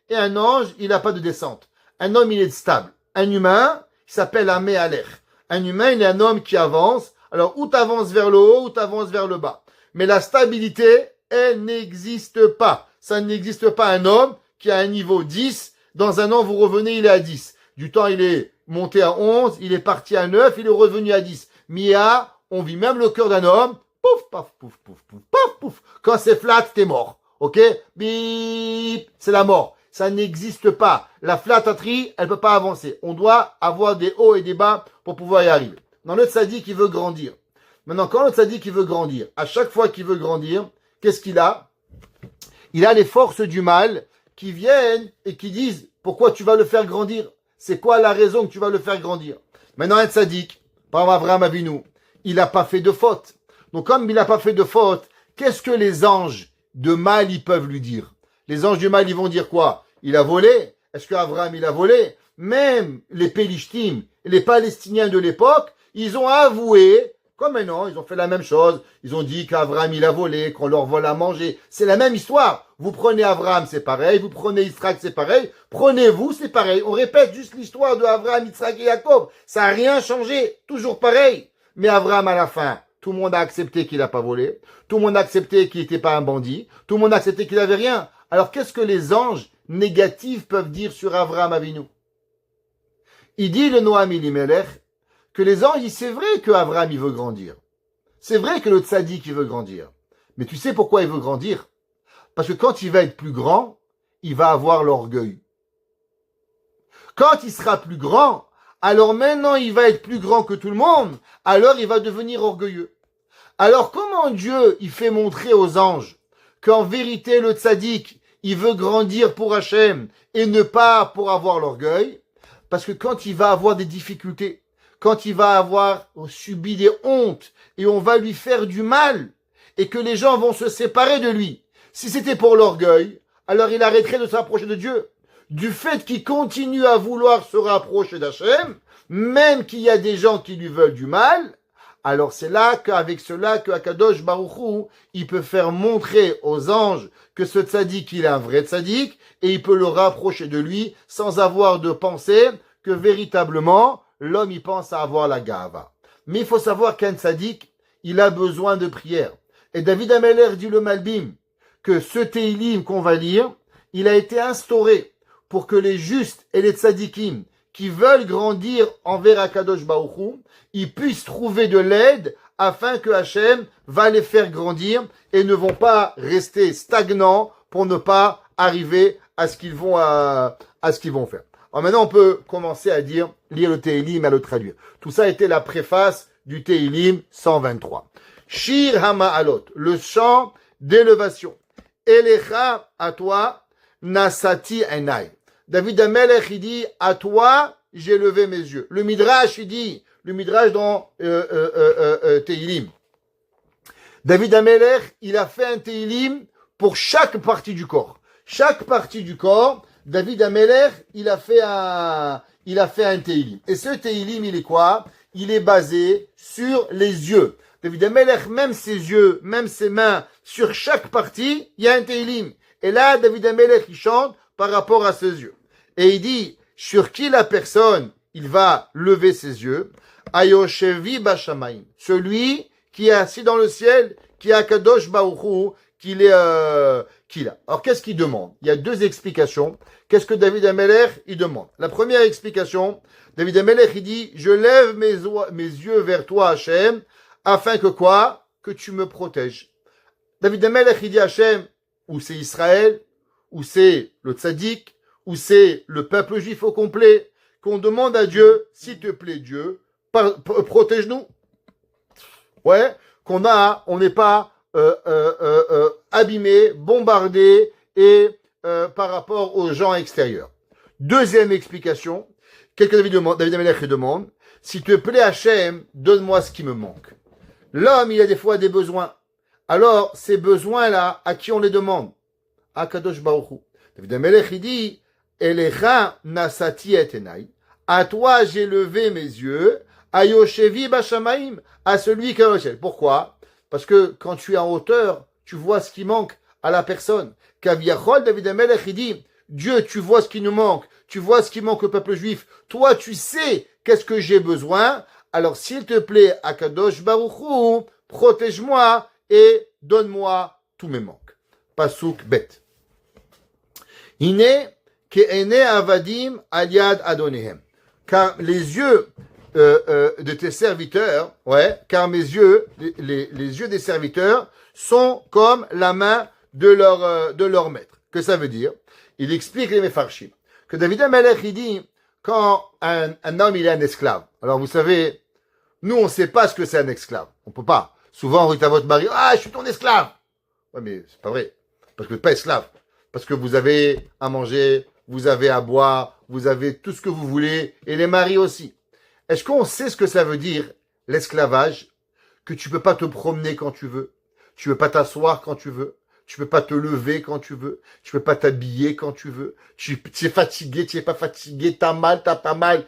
[SPEAKER 1] et un ange, il n'a pas de descente. Un homme, il est stable. Un humain, il s'appelle un méalech. Un humain, il est un homme qui avance. Alors, ou tu avances vers le haut, ou tu avances vers le bas. Mais la stabilité, elle n'existe pas. Ça n'existe pas un homme qui a un niveau 10. Dans un an, vous revenez, il est à 10. Du temps, il est monté à 11, il est parti à 9, il est revenu à 10. Mia, on vit même le cœur d'un homme. Pouf, paf, pouf, pouf, pouf, paf, pouf. Quand c'est flat, t'es mort. Ok? Bip, c'est la mort. Ça n'existe pas. La flatterie, elle peut pas avancer. On doit avoir des hauts et des bas pour pouvoir y arriver. Dans le tzaddik, il veut grandir. Maintenant, quand le tzaddik, il veut grandir, à chaque fois qu'il veut grandir, qu'est-ce qu'il a? Il a les forces du mal qui viennent et qui disent, pourquoi tu vas le faire grandir? C'est quoi la raison que tu vas le faire grandir? Maintenant, un tzaddik, par Avraham Avinu, il n'a pas fait de faute. Donc, comme il n'a pas fait de faute, qu'est-ce que les anges de mal, ils peuvent lui dire? Les anges du mal, ils vont dire quoi? Il a volé? Est-ce qu'Abraham, il a volé? Même les Pélishtim, les Palestiniens de l'époque, ils ont avoué, comme maintenant, ils ont fait la même chose. Ils ont dit qu'Abraham, il a volé, qu'on leur vole à manger. C'est la même histoire. Vous prenez Abraham, c'est pareil. Vous prenez Yitzhak, c'est pareil. Prenez-vous, c'est pareil. On répète juste l'histoire de Abraham, Yitzhak et Jacob. Ça n'a rien changé. Toujours pareil. Mais Abraham, à la fin, tout le monde a accepté qu'il n'a pas volé. Tout le monde a accepté qu'il n'était pas un bandit. Tout le monde a accepté qu'il n'avait rien. Alors, qu'est-ce que les anges négatifs peuvent dire sur Abraham Avinu? Il dit, le Noam Elimelech, que les anges, c'est vrai que Abraham, il veut grandir. C'est vrai que le tzaddik, il veut grandir. Mais tu sais pourquoi il veut grandir? Parce que quand il va être plus grand, il va avoir l'orgueil. Quand il sera plus grand, alors maintenant il va être plus grand que tout le monde, alors il va devenir orgueilleux. Alors comment Dieu, il fait montrer aux anges qu'en vérité le tzaddik, il veut grandir pour Hachem et ne pas pour avoir l'orgueil? Parce que quand il va avoir des difficultés, quand il va avoir subi des hontes et on va lui faire du mal et que les gens vont se séparer de lui, si c'était pour l'orgueil, alors il arrêterait de s'approcher de Dieu. Du fait qu'il continue à vouloir se rapprocher d'Hachem, même qu'il y a des gens qui lui veulent du mal, alors c'est là qu'avec cela que Akadosh Baruch Hu, il peut faire montrer aux anges que ce tzaddik, il est un vrai tzaddik et il peut le rapprocher de lui sans avoir de penser que véritablement l'homme, il pense à avoir la gava. Mais il faut savoir qu'un tzaddik, il a besoin de prière. Et David Ameller dit le Malbim que ce Teilim qu'on va lire, il a été instauré pour que les justes et les tzadikim qui veulent grandir envers Akadosh Baruch Hu, ils puissent trouver de l'aide afin que Hachem va les faire grandir et ne vont pas rester stagnants pour ne pas arriver à ce qu'ils vont faire. Alors maintenant, on peut commencer à lire le Teilim et à le traduire. Tout ça a été la préface du Teilim 123. Shir Hama'alot, le chant d'élévation. Elecha, à toi, Nasati Enai. David Amelech, il dit, à toi, j'ai levé mes yeux. Le Midrash, il dit, le Midrash dans Teilim. David Amelech, il a fait un Teilim pour chaque partie du corps. Chaque partie du corps, David Amelech, il a fait un Teilim. Et ce Teilim, il est quoi? Il est basé sur les yeux. David Amelech, même ses yeux, même ses mains, sur chaque partie, il y a un Teilim. Et là, David Amelech, il chante par rapport à ses yeux. Et il dit, sur qui la personne, il va lever ses yeux? Ayoshevi Bashamaim. Celui qui est assis dans le ciel, qui a Kadosh Baruch Hu, qu'il a. Alors, qu'est-ce qu'il demande? Il y a deux explications. Qu'est-ce que David Amelech, il demande? La première explication, David Amelech, il dit, je lève mes yeux vers toi, Hachem, afin que quoi? Que tu me protèges. David Amelech, il dit Hachem, ou c'est Israël, ou c'est le tzaddik, ou c'est le peuple juif au complet, qu'on demande à Dieu, s'il te plaît Dieu, protège-nous. Ouais, on n'est pas abîmé, bombardé et par rapport aux gens extérieurs. Deuxième explication, David Amelech demande, s'il te plaît Hachem, donne-moi ce qui me manque. L'homme, il a des fois des besoins. Alors, ces besoins-là, à qui on les demande? À Kadosh Baruch Hu. David Amelech, il dit, Elecha nasati et enai. À toi, j'ai levé mes yeux. Ayoshevi bashamaim. À celui qui est au ciel. Pourquoi? Parce que quand tu es en hauteur, tu vois ce qui manque à la personne. Kaviachol, David Amelech, il dit, Dieu, tu vois ce qui nous manque. Tu vois ce qui manque au peuple juif. Toi, tu sais qu'est-ce que j'ai besoin. Alors, s'il te plaît, Akadosh Baruch Hu, protège-moi et donne-moi tous mes manques. Pasuk bet. Ine ke'ene avadim aliad adonehem. Car les yeux de tes serviteurs, car mes yeux, les yeux des serviteurs sont comme la main de leur maître. Que ça veut dire? Il explique les Mefarshim. Que David Amelech, il dit, quand un homme, il est un esclave. Alors, vous savez, nous, on ne sait pas ce que c'est un esclave. On peut pas. Souvent, on dit à votre mari, ah, je suis ton esclave. Ouais, mais c'est pas vrai. Parce que vous n'êtes pas esclave. Parce que vous avez à manger, vous avez à boire, vous avez tout ce que vous voulez, et les maris aussi. Est-ce qu'on sait ce que ça veut dire, l'esclavage? Que tu peux pas te promener quand tu veux. Tu peux pas t'asseoir quand tu veux. Tu peux pas te lever quand tu veux. Tu peux pas t'habiller quand tu veux. Tu es fatigué, tu es pas fatigué, t'as mal, t'as pas mal.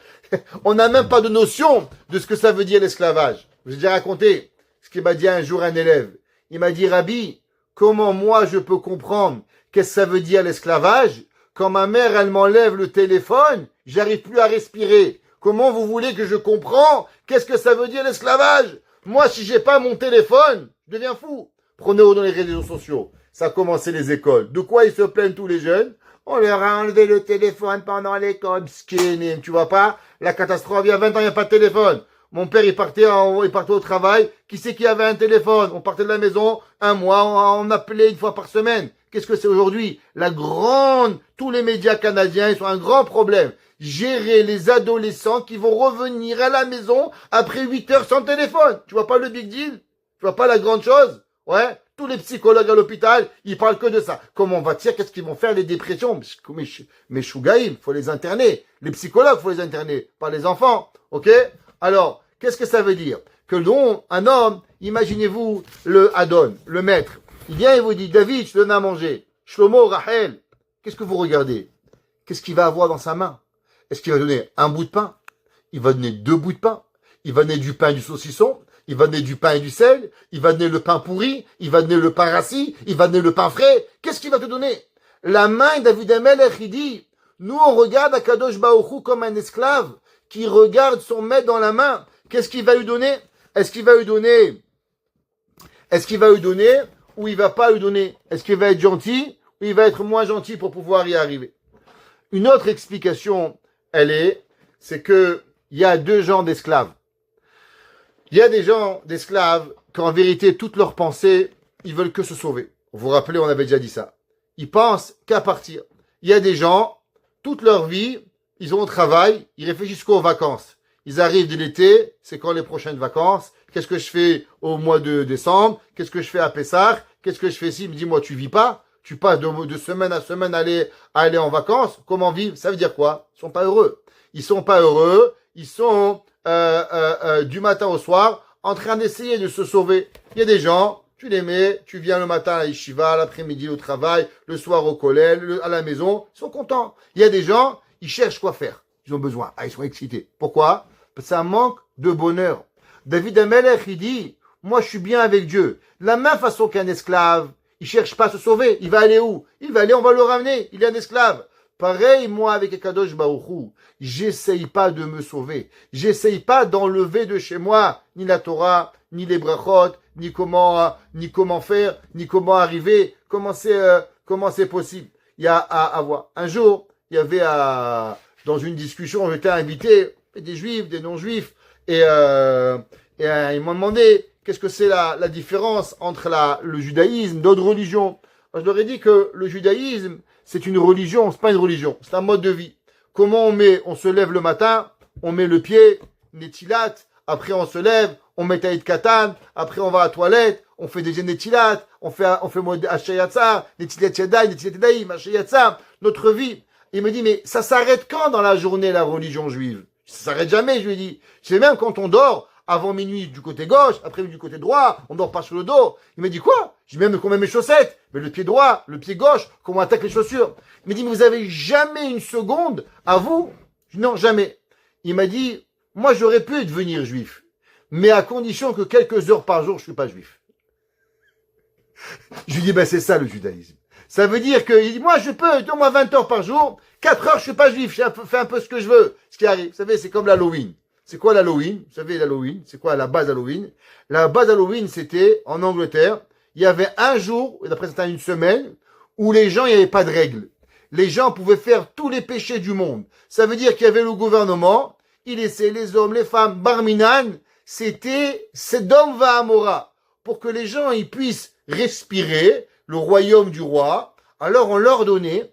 [SPEAKER 1] On n'a même pas de notion de ce que ça veut dire l'esclavage. Je vous ai déjà raconté ce qu'il m'a dit un jour un élève. Il m'a dit, Rabbi, comment moi je peux comprendre qu'est-ce que ça veut dire l'esclavage? Quand ma mère, elle m'enlève le téléphone, j'arrive plus à respirer. Comment vous voulez que je comprends qu'est-ce que ça veut dire l'esclavage? Moi, si j'ai pas mon téléphone, je deviens fou. Prenez-le dans les réseaux sociaux. Ça a commencé les écoles. De quoi ils se plaignent tous les jeunes? On leur a enlevé le téléphone pendant l'école. Skinny, tu vois pas? La catastrophe, il y a 20 ans, il n'y a pas de téléphone. Mon père, il partait au travail. Qui c'est qui avait un téléphone? On partait de la maison, un mois, on appelait une fois par semaine. Qu'est-ce que c'est aujourd'hui? Tous les médias canadiens, ils sont un grand problème. Gérer les adolescents qui vont revenir à la maison après 8 heures sans téléphone. Tu vois pas le big deal? Tu vois pas la grande chose? Ouais? Tous les psychologues à l'hôpital, ils parlent que de ça. Comment on va dire? Qu'est-ce qu'ils vont faire? Les dépressions? Mais chougaïm, faut les interner. Les psychologues, faut les interner. Pas les enfants. Ok? Alors, qu'est-ce que ça veut dire? Que un homme, imaginez-vous le Adon, le maître. Il vient et vous dit, David, je te donne à manger. Shlomo, Rachel. Qu'est-ce que vous regardez? Qu'est-ce qu'il va avoir dans sa main? Est-ce qu'il va donner un bout de pain? Il va donner 2 bouts de pain? Il va donner du pain et du saucisson? Il va donner du pain et du sel? Il va donner le pain pourri? Il va donner le pain rassis? Il va donner le pain frais? Qu'est-ce qu'il va te donner? La main de David Amelech, il dit, nous on regarde Akadosh Baruch Hu comme un esclave qui regarde son maître dans la main. Qu'est-ce qu'il va lui donner? Est-ce qu'il va lui donner Est-ce qu'il va lui donner ou il va pas lui donner? Est-ce qu'il va être gentil ou il va être moins gentil pour pouvoir y arriver? Une autre explication, c'est que il y a deux genres d'esclaves. Il y a des gens d'esclaves qu'en vérité, toute leur pensée, ils veulent que se sauver. Vous vous rappelez, on avait déjà dit ça. Ils pensent qu'à partir. Il y a des gens, toute leur vie, ils ont au travail, ils réfléchissent qu'aux vacances. Ils arrivent de l'été, c'est quand les prochaines vacances? Qu'est-ce que je fais au mois de décembre? Qu'est-ce que je fais à Pessah? Qu'est-ce que je fais ici? Il me dit, moi, tu vis pas? Tu passes de semaine à semaine à aller en vacances? Comment vivre? Ça veut dire quoi? Ils sont pas heureux. Ils sont pas heureux. Ils sont du matin au soir en train d'essayer de se sauver. Il y a des gens, tu les mets, tu viens le matin à la yeshiva, l'après-midi au travail, le soir au collège, à la maison, ils sont contents. Il y a des gens, ils cherchent quoi faire. Ils ont besoin. Ah, ils sont excités. Pourquoi? Parce que c'est un manque de bonheur. David Amelech, il dit, moi je suis bien avec Dieu. De la même façon qu'un esclave, il cherche pas à se sauver. Il va aller où? Il va aller, on va le ramener. Il est un esclave. Pareil, moi, avec Akadosh Baruch Hu, j'essaye pas de me sauver. J'essaye pas d'enlever de chez moi ni la Torah, ni les brachot, ni comment faire, ni comment arriver, comment c'est possible. Il y a à voir. Un jour, il y avait dans une discussion, j'étais invité, des juifs, des non-juifs, et ils m'ont demandé qu'est-ce que c'est la différence entre le judaïsme, d'autres religions. Je leur ai dit que le judaïsme, c'est une religion, c'est pas une religion, c'est un mode de vie. Comment on se lève le matin, on met le pied, netilat, après on se lève, on met taït katan, après on va à la toilette, on fait des netilat, on fait hachayatsa, netilat yadai, netilat yadai, hachayatsa, notre vie. Il me dit, mais ça s'arrête quand dans la journée, la religion juive? Ça s'arrête jamais, je lui ai dit. C'est même quand on dort, avant minuit du côté gauche, après minuit du côté droit, on dort pas sur le dos. Il m'a dit quoi? J'ai même qu'on met mes chaussettes, mais le pied droit, le pied gauche, comment on attaque les chaussures. Il m'a dit, mais vous avez jamais une seconde à vous? Non, jamais. Il m'a dit, moi j'aurais pu devenir juif, mais à condition que quelques heures par jour, je suis pas juif. Je lui dis, ben c'est ça le judaïsme. Ça veut dire que, il dit, moi je peux, au moins 20 heures par jour, 4 heures je suis pas juif, je fais un peu ce que je veux. Ce qui arrive, vous savez, c'est comme l'Halloween. C'est quoi l'Halloween? Vous savez, l'Halloween, c'est quoi la base Halloween? La base Halloween, c'était, en Angleterre, il y avait un jour, d'après certains une semaine, où les gens, il n'y avait pas de règles. Les gens pouvaient faire tous les péchés du monde. Ça veut dire qu'il y avait le gouvernement, il laissait les hommes, les femmes, Barminan, c'était Sedom va Amora. Pour que les gens, ils puissent respirer le royaume du roi, alors on leur donnait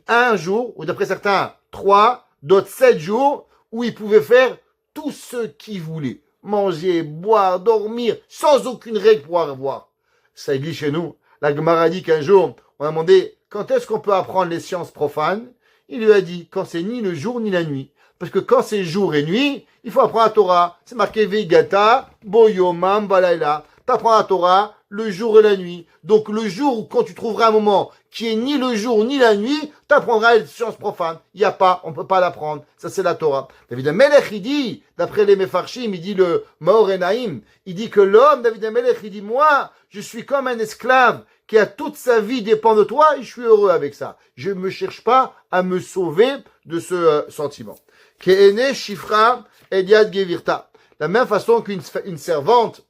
[SPEAKER 1] un jour, ou d'après certains, 3, d'autres 7 jours, où ils pouvaient faire tout ce qu'ils voulaient. Manger, boire, dormir, sans aucune règle pour avoir. Ça existe chez nous. La Gemara dit qu'un jour, on a demandé, quand est-ce qu'on peut apprendre les sciences profanes? Il lui a dit, quand c'est ni le jour ni la nuit. Parce que quand c'est jour et nuit, il faut apprendre la Torah. C'est marqué Vegata, Boyomam, Balayla. T'apprends la Torah le jour et la nuit. Donc le jour, quand tu trouveras un moment qui est ni le jour ni la nuit, t'apprendras les sciences profanes. Il n'y a pas, on peut pas l'apprendre. Ça, c'est la Torah. David Amelech, il dit, d'après les Mefarshim, il dit le Maor Enaim, il dit que l'homme, David Amelech, il dit, moi, je suis comme un esclave qui a toute sa vie dépend de toi et je suis heureux avec ça. Je ne me cherche pas à me sauver de ce sentiment. Ke'ene Shifra Eliad Gevirta. La même façon qu'une servante,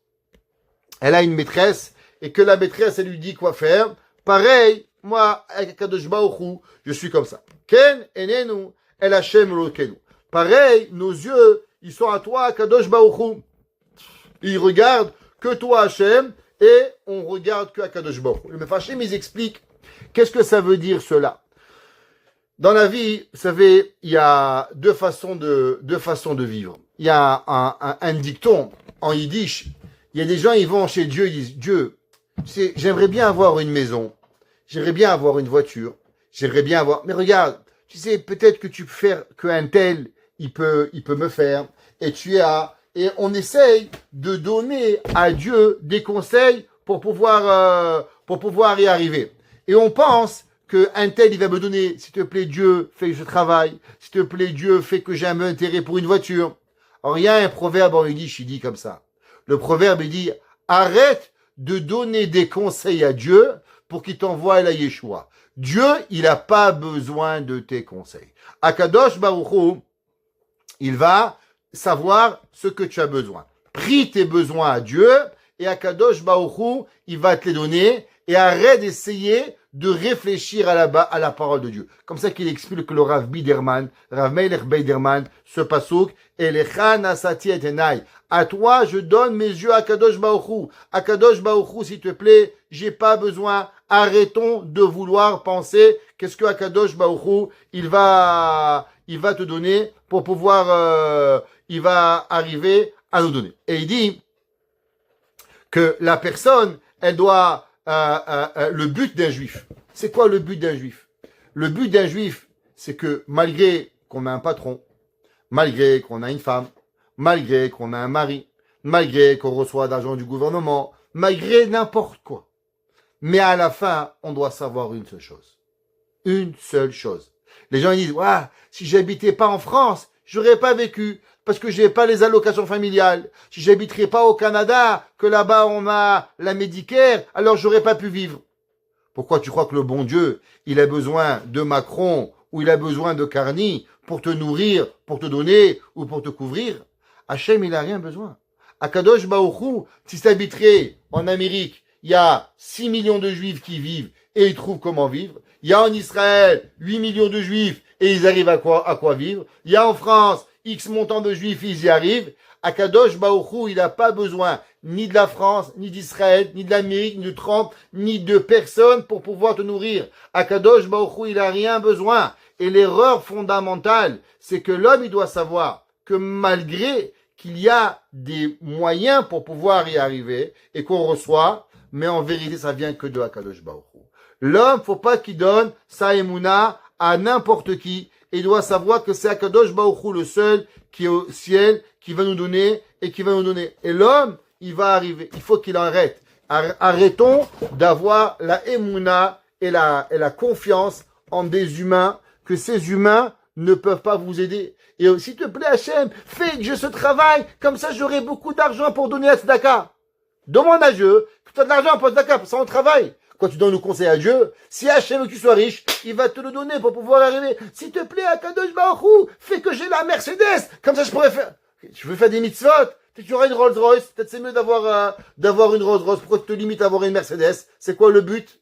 [SPEAKER 1] elle a une maîtresse et que la maîtresse, elle lui dit quoi faire. Pareil, moi, avec Kadosh Baruch Hu, je suis comme ça. Ken enenu el Hashem Elokenu. Pareil, nos yeux, ils sont à toi, Kadosh Baruch Hu. Ils regardent que toi, Hashem, et on regarde que Kadosh Baruch Hu. Les Mefarshim, ils expliquent qu'est-ce que ça veut dire cela. Dans la vie, vous savez, il y a deux façons de vivre. Il y a un dicton en yiddish. Il y a des gens, ils vont chez Dieu, ils disent, Dieu, tu sais, j'aimerais bien avoir une maison, j'aimerais bien avoir une voiture, j'aimerais bien avoir, mais regarde, tu sais, peut-être que tu peux faire qu'un tel, il peut me faire, et et on essaye de donner à Dieu des conseils pour pouvoir y arriver. Et on pense qu'un tel, il va me donner, s'il te plaît, Dieu, fais que je travaille, s'il te plaît, Dieu, fais que j'ai un intérêt pour une voiture. Alors, il y a un proverbe en yiddish, il dit comme ça. Le proverbe, il dit, arrête de donner des conseils à Dieu pour qu'il t'envoie la Yeshua. Dieu, il n'a pas besoin de tes conseils. Akadosh Baruch Hu, il va savoir ce que tu as besoin. Prie tes besoins à Dieu et Akadosh Baruch Hu, il va te les donner, et arrête d'essayer de réfléchir à la parole de Dieu. Comme ça qu'il explique le Rav Biderman, Rav Meilech Biderman, ce pasouk, Elecha nasati et enai. À toi, je donne mes yeux à Kadosh Baruch Hu. À Kadosh Baruch Hu, s'il te plaît, j'ai pas besoin. Arrêtons de vouloir penser qu'est-ce que Akadosh Baruch Hu, il va te donner pour pouvoir, il va arriver à nous donner. Et il dit que la personne, elle doit, le but d'un juif. C'est quoi le but d'un juif? Le but d'un juif, c'est que malgré qu'on a un patron, malgré qu'on a une femme, malgré qu'on a un mari, malgré qu'on reçoit d'argent du gouvernement, malgré n'importe quoi. Mais à la fin, on doit savoir une seule chose. Une seule chose. Les gens ils disent, ouais, si j'habitais pas en France, j'aurais pas vécu, parce que j'ai pas les allocations familiales. Si j'habiterais pas au Canada, que là-bas on a la Medicare, alors j'aurais pas pu vivre. Pourquoi tu crois que le bon Dieu, il a besoin de Macron, ou il a besoin de Carny, pour te nourrir, pour te donner, ou pour te couvrir? Hachem, il a rien besoin. Akadosh Baruch Hu, si t'habiterais en Amérique, il y a 6 millions de juifs qui vivent et ils trouvent comment vivre. Il y a en Israël 8 millions de juifs et ils arrivent à quoi vivre. Il y a en France X montant de juifs, ils y arrivent. Akadosh Baruch Hu, il n'a pas besoin ni de la France, ni d'Israël, ni de l'Amérique, ni de Trump, ni de personne pour pouvoir te nourrir. Akadosh Baruch Hu, il n'a rien besoin. Et l'erreur fondamentale, c'est que l'homme, il doit savoir que malgré qu'il y a des moyens pour pouvoir y arriver et qu'on reçoit, mais en vérité, ça vient que de Akadosh Baruch Hu. L'homme, faut pas qu'il donne sa émouna à n'importe qui. Et il doit savoir que c'est Akadosh Baruch Hu le seul qui est au ciel, qui va nous donner et qui va nous donner. Et l'homme, il va arriver. Il faut qu'il arrête. Arrêtons d'avoir la émouna et la confiance en des humains, que ces humains ne peuvent pas vous aider. Et s'il te plaît, Hachem, fais que je ce travail, comme ça j'aurai beaucoup d'argent pour donner à Tzedaka. Demande à Dieu que tu as de l'argent pour Tzedaka, ça on travaille. Quand tu donnes le conseil à Dieu, si Hachem veut que tu sois riche, il va te le donner pour pouvoir arriver. S'il te plaît, Akadosh Baruch Hu, fais que j'ai la Mercedes, comme ça je pourrais faire. Tu veux faire des mitzvot, tu auras une Rolls Royce, peut-être c'est mieux d'avoir une Rolls Royce. Pourquoi tu te limites à avoir une Mercedes? C'est quoi le but?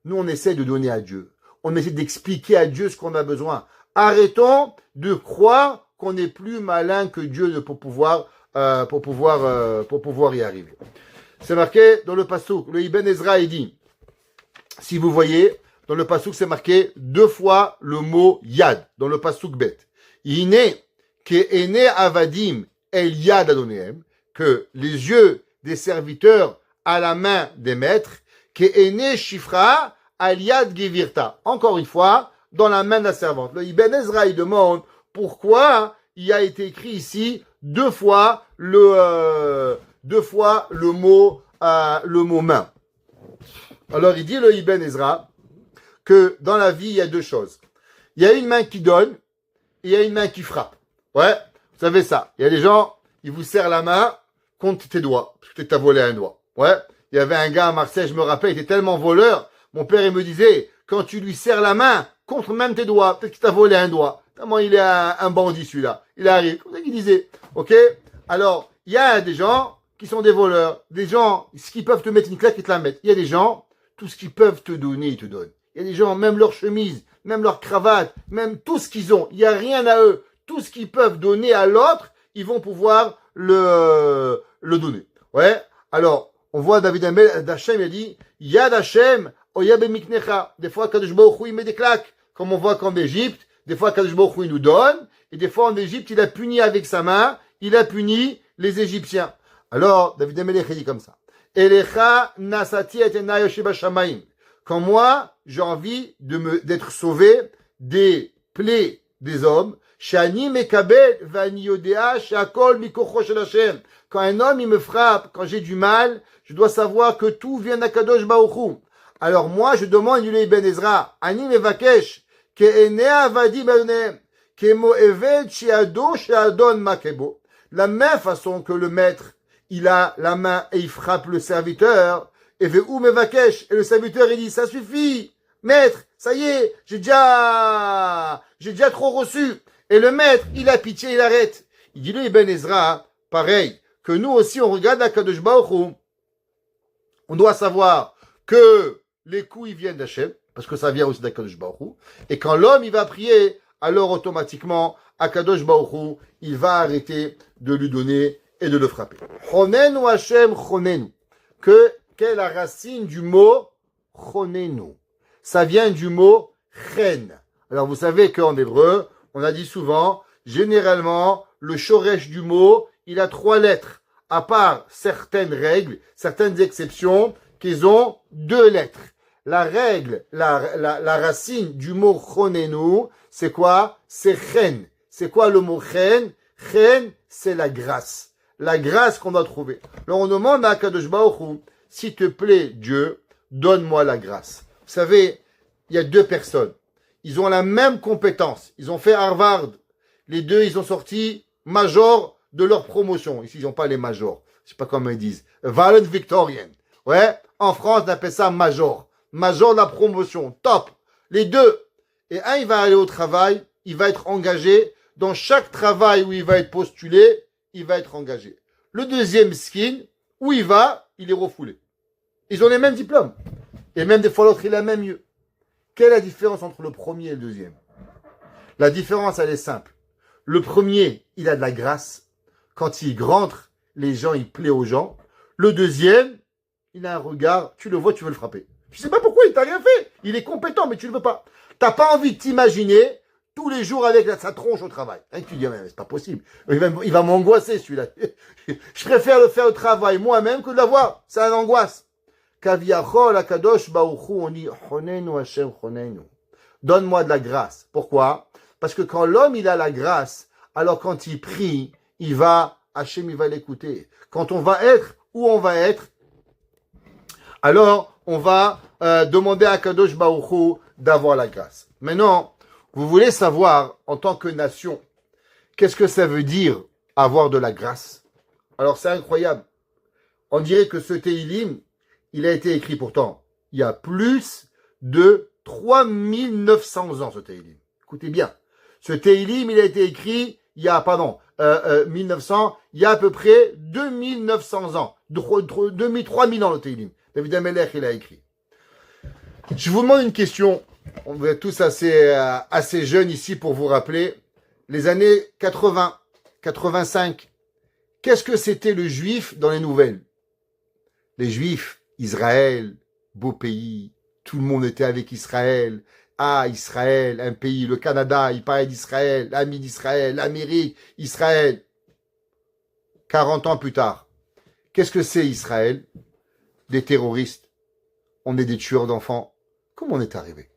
[SPEAKER 1] Nous on essaie de donner à Dieu. On essaie d'expliquer à Dieu ce qu'on a besoin. Arrêtons de croire qu'on est plus malin que Dieu pour pouvoir y arriver. C'est marqué dans le passouk. Le Ibn Ezra il dit, si vous voyez, dans le passouk c'est marqué 2 fois le mot yad dans le passouk bet. Iné ke ene avadim el yad adonehem, que les yeux des serviteurs à la main des maîtres, ke ene shifra al yad gevirta. Encore une fois, dans la main de la servante. Le Ibn Ezra il demande pourquoi il a été écrit ici 2 fois le mot main. Alors il dit le Ibn Ezra que dans la vie il y a 2 choses. Il y a une main qui donne et il y a une main qui frappe. Ouais, vous savez ça. Il y a des gens, ils vous serrent la main contre tes doigts parce que tu as volé un doigt. Ouais, il y avait un gars à Marseille, je me rappelle, il était tellement voleur. Mon père il me disait quand tu lui serres la main contre même tes doigts, peut-être qu'il t'a volé un doigt. Tellement il est un bandit celui-là. Il arrive, comme ça qu'il disait. Ok. Alors il y a des gens qui sont des voleurs, des gens ce qui peuvent te mettre une claque, ils te la mettent. Il y a des gens tout ce qu'ils peuvent te donner, ils te donnent. Il y a des gens, même leur chemise, même leur cravate, même tout ce qu'ils ont, il n'y a rien à eux. Tout ce qu'ils peuvent donner à l'autre, ils vont pouvoir le donner. Ouais. Alors, on voit David Hachem, il a dit, Yad Hachem, Oyabe Miknecha. Des fois, Kadosh Baruch Hu, il met des claques. Comme on voit qu'en Égypte, des fois, Kadosh Baruch Hu, il nous donne. Et des fois, en Égypte, il a puni avec sa main, il a puni les Égyptiens. Alors, David Amelech, il dit comme ça. Elecha nasati et enai yoshiba shamayim. Quand moi, j'ai envie d'être sauvé des plaies des hommes, shani mekabel vani yodea shakol mikocho shel Hashem. Quand un homme, il me frappe, quand j'ai du mal, je dois savoir que tout vient d'Akadosh Baruch Hu. Alors moi, je demande, il Ben Ezra, ani mevakesh, ke ene avadi benem, ke mo eved shiado shiadon makebo. La même façon que le maître, il a la main et il frappe le serviteur, et ve'u mevakesh, et le serviteur il dit, ça suffit, maître, ça y est, j'ai déjà trop reçu. Et le maître, il a pitié, il arrête. Il dit lui, Ben Ezra, pareil, que nous aussi on regarde la Kadosh Baruch Hu, On doit savoir que les coups, ils viennent d'Hachem, parce que ça vient aussi d'Akadosh Baruch Hu. Et quand l'homme, il va prier, alors automatiquement, Akadosh Baruch Hu, il va arrêter de lui donner et de le frapper. Chonenu Hachem chonenu. Quelle est la racine du mot chonenu? Ça vient du mot chen. Alors vous savez qu'en hébreu, on a dit souvent, généralement, le shoresh du mot, il a 3 lettres. À part certaines règles, certaines exceptions, qu'ils ont 2 lettres. La règle, la racine du mot chonenu, c'est quoi? C'est chen. C'est quoi le mot chen? Chen, c'est la grâce. La grâce qu'on doit trouver. Alors on demande à Akadosh Baruch Hu, s'il te plaît, Dieu, donne-moi la grâce. Vous savez, il y a 2 personnes. Ils ont la même compétence. Ils ont fait Harvard. Les 2, ils ont sorti major de leur promotion. Ici, ils n'ont pas les majors. Je sais pas comment ils disent. Valedictorian. Ouais. En France, on appelle ça major. Major de la promotion. Top. Les 2. Et un, il va aller au travail. Il va être engagé. Dans chaque travail où il va être postulé, il va être engagé. Le deuxième skin, où il va, il est refoulé. Ils ont les mêmes diplômes. Et même des fois, l'autre, il a même mieux. Quelle est la différence entre le premier et le deuxième? La différence, elle est simple. Le premier, il a de la grâce. Quand il rentre, les gens, il plaît aux gens. Le deuxième, il a un regard, tu le vois, tu veux le frapper. Tu sais pas pourquoi, il t'a rien fait. Il est compétent, mais tu le veux pas. T'as pas envie de t'imaginer tous les jours avec sa tronche au travail. Et tu dis, mais c'est pas possible. Il va m'angoisser, celui-là. Je préfère le faire au travail moi-même que de l'avoir. C'est une angoisse. Kaviachol akadosh baruchu oni chonenu Hashem chonenu. Donne-moi de la grâce. Pourquoi? Parce que quand l'homme il a la grâce, alors quand il prie, Hashem il va l'écouter. Quand on va être où on va être, alors on va demander à Kadosh Baruch Hu d'avoir la grâce. Maintenant, vous voulez savoir en tant que nation, qu'est-ce que ça veut dire avoir de la grâce? Alors c'est incroyable. On dirait que ce Tehillim, il a été écrit pourtant, il y a plus de 3900 ans, ce Tehillim. Écoutez bien. Ce Tehillim, il a été écrit, il y a, 1900, il y a à peu près 2900 ans. 3000 ans, le Tehillim. David Amelech, il a écrit. Je vous demande une question. On est tous assez jeunes ici pour vous rappeler. Les années 80, 85. Qu'est-ce que c'était le juif dans les nouvelles? Les juifs, Israël, beau pays, tout le monde était avec Israël. Ah, Israël, un pays, le Canada, il parlait d'Israël, l'ami d'Israël, l'Amérique, Israël. 40 ans plus tard, qu'est-ce que c'est Israël? Des terroristes. On est des tueurs d'enfants. Comment on est arrivé?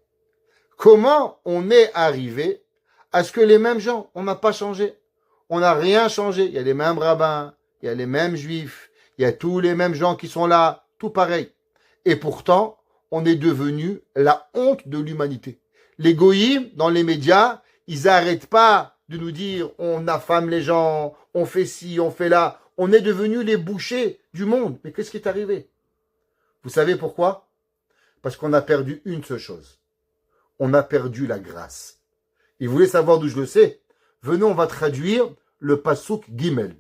[SPEAKER 1] Comment on est arrivé à ce que les mêmes gens, on n'a pas changé? On n'a rien changé. Il y a les mêmes rabbins, il y a les mêmes juifs, il y a tous les mêmes gens qui sont là, tout pareil. Et pourtant, on est devenu la honte de l'humanité. Les goïms, dans les médias, ils n'arrêtent pas de nous dire on affame les gens, on fait ci, on fait là. On est devenus les bouchers du monde. Mais qu'est-ce qui est arrivé? Vous savez pourquoi? Parce qu'on a perdu une seule chose. On a perdu la grâce. Et vous voulez savoir d'où je le sais? Venez, on va traduire le pasouk Gimel.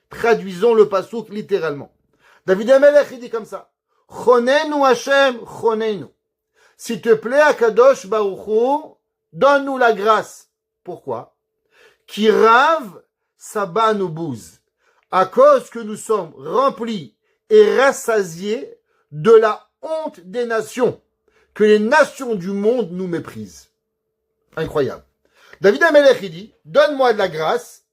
[SPEAKER 1] Traduisons le pasouk littéralement. David Amelech, il dit comme ça. Chonenu Hashem, chonenu. S'il te plaît, Akadosh Baruch Hu, donne-nous la grâce. Pourquoi? Qui rave Saba nous bouse. À cause que nous sommes remplis et rassasiés de la honte des nations. Que les nations du monde nous méprisent. Incroyable. David Amelech, il dit, donne-moi de la grâce,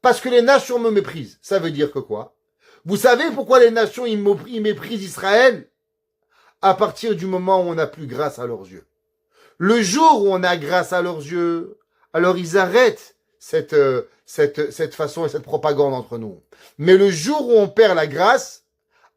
[SPEAKER 1] parce que les nations me méprisent. Ça veut dire que quoi? Vous savez pourquoi les nations, ils méprisent Israël? À partir du moment où on n'a plus grâce à leurs yeux. Le jour où on a grâce à leurs yeux, alors ils arrêtent cette façon et cette propagande entre nous. Mais le jour où on perd la grâce,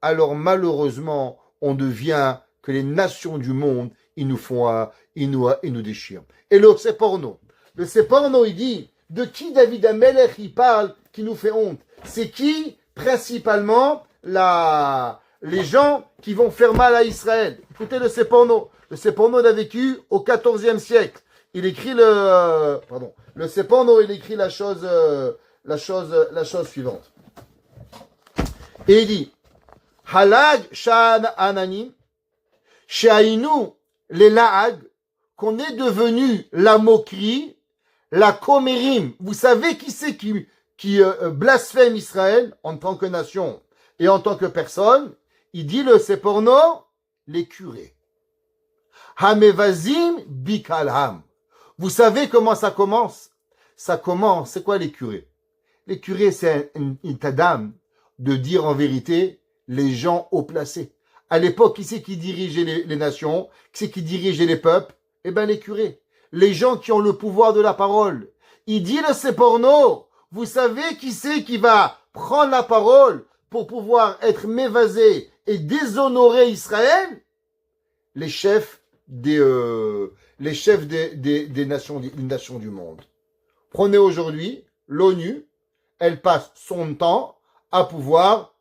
[SPEAKER 1] alors malheureusement, on devient que les nations du monde, ils nous déchirent. Et le Seporno. Le Seporno, il dit, de qui David Amelech, il parle, qui nous fait honte? C'est qui, principalement, les gens qui vont faire mal à Israël? Écoutez le Seporno. Le Seporno a vécu au XIVe siècle. Il écrit le Seporno, il écrit la chose suivante. Et il dit, Halag Sha'ananim, She'ainu les Laag, qu'on est devenu la moquerie, la comérim. Vous savez qui c'est qui blasphème Israël en tant que nation et en tant que personne? Il dit c'est porno, les curés. Hamevazim bikalham. Vous savez comment ça commence? Ça commence, c'est quoi les curés? Les curés, c'est une tadam de dire en vérité les gens haut placés. À l'époque, qui c'est qui dirigeait les nations? Qui c'est qui dirigeait les peuples? Eh bien, les curés. Les gens qui ont le pouvoir de la parole. Il dit c'est porno. Vous savez qui c'est qui va prendre la parole pour pouvoir être mévasé et déshonorer Israël? Les chefs des nations du monde. Prenez aujourd'hui l'ONU, elle passe son temps à pouvoir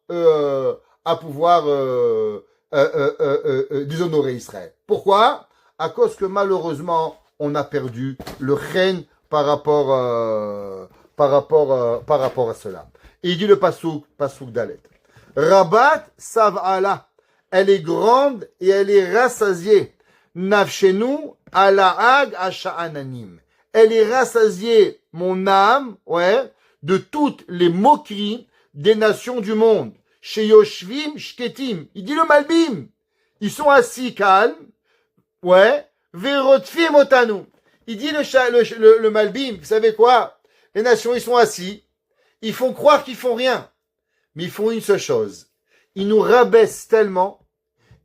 [SPEAKER 1] déshonorer Israël. Pourquoi? À cause que malheureusement on a perdu le règne par rapport à cela. Et il dit le pasuk Dalet. Rabat sav'ala, elle est grande et elle est rassasiée. Nafshenu alaag asha'ananim. Elle est rassasiée, mon âme, de toutes les moqueries des nations du monde. Chez Yoshvim Shketim. Il dit le Malbim. Ils sont assis calmes, Verotfim otanu. Il dit le Malbim, vous savez quoi? Les nations, ils sont assis, ils font croire qu'ils font rien. Mais ils font une seule chose. Ils nous rabaissent tellement,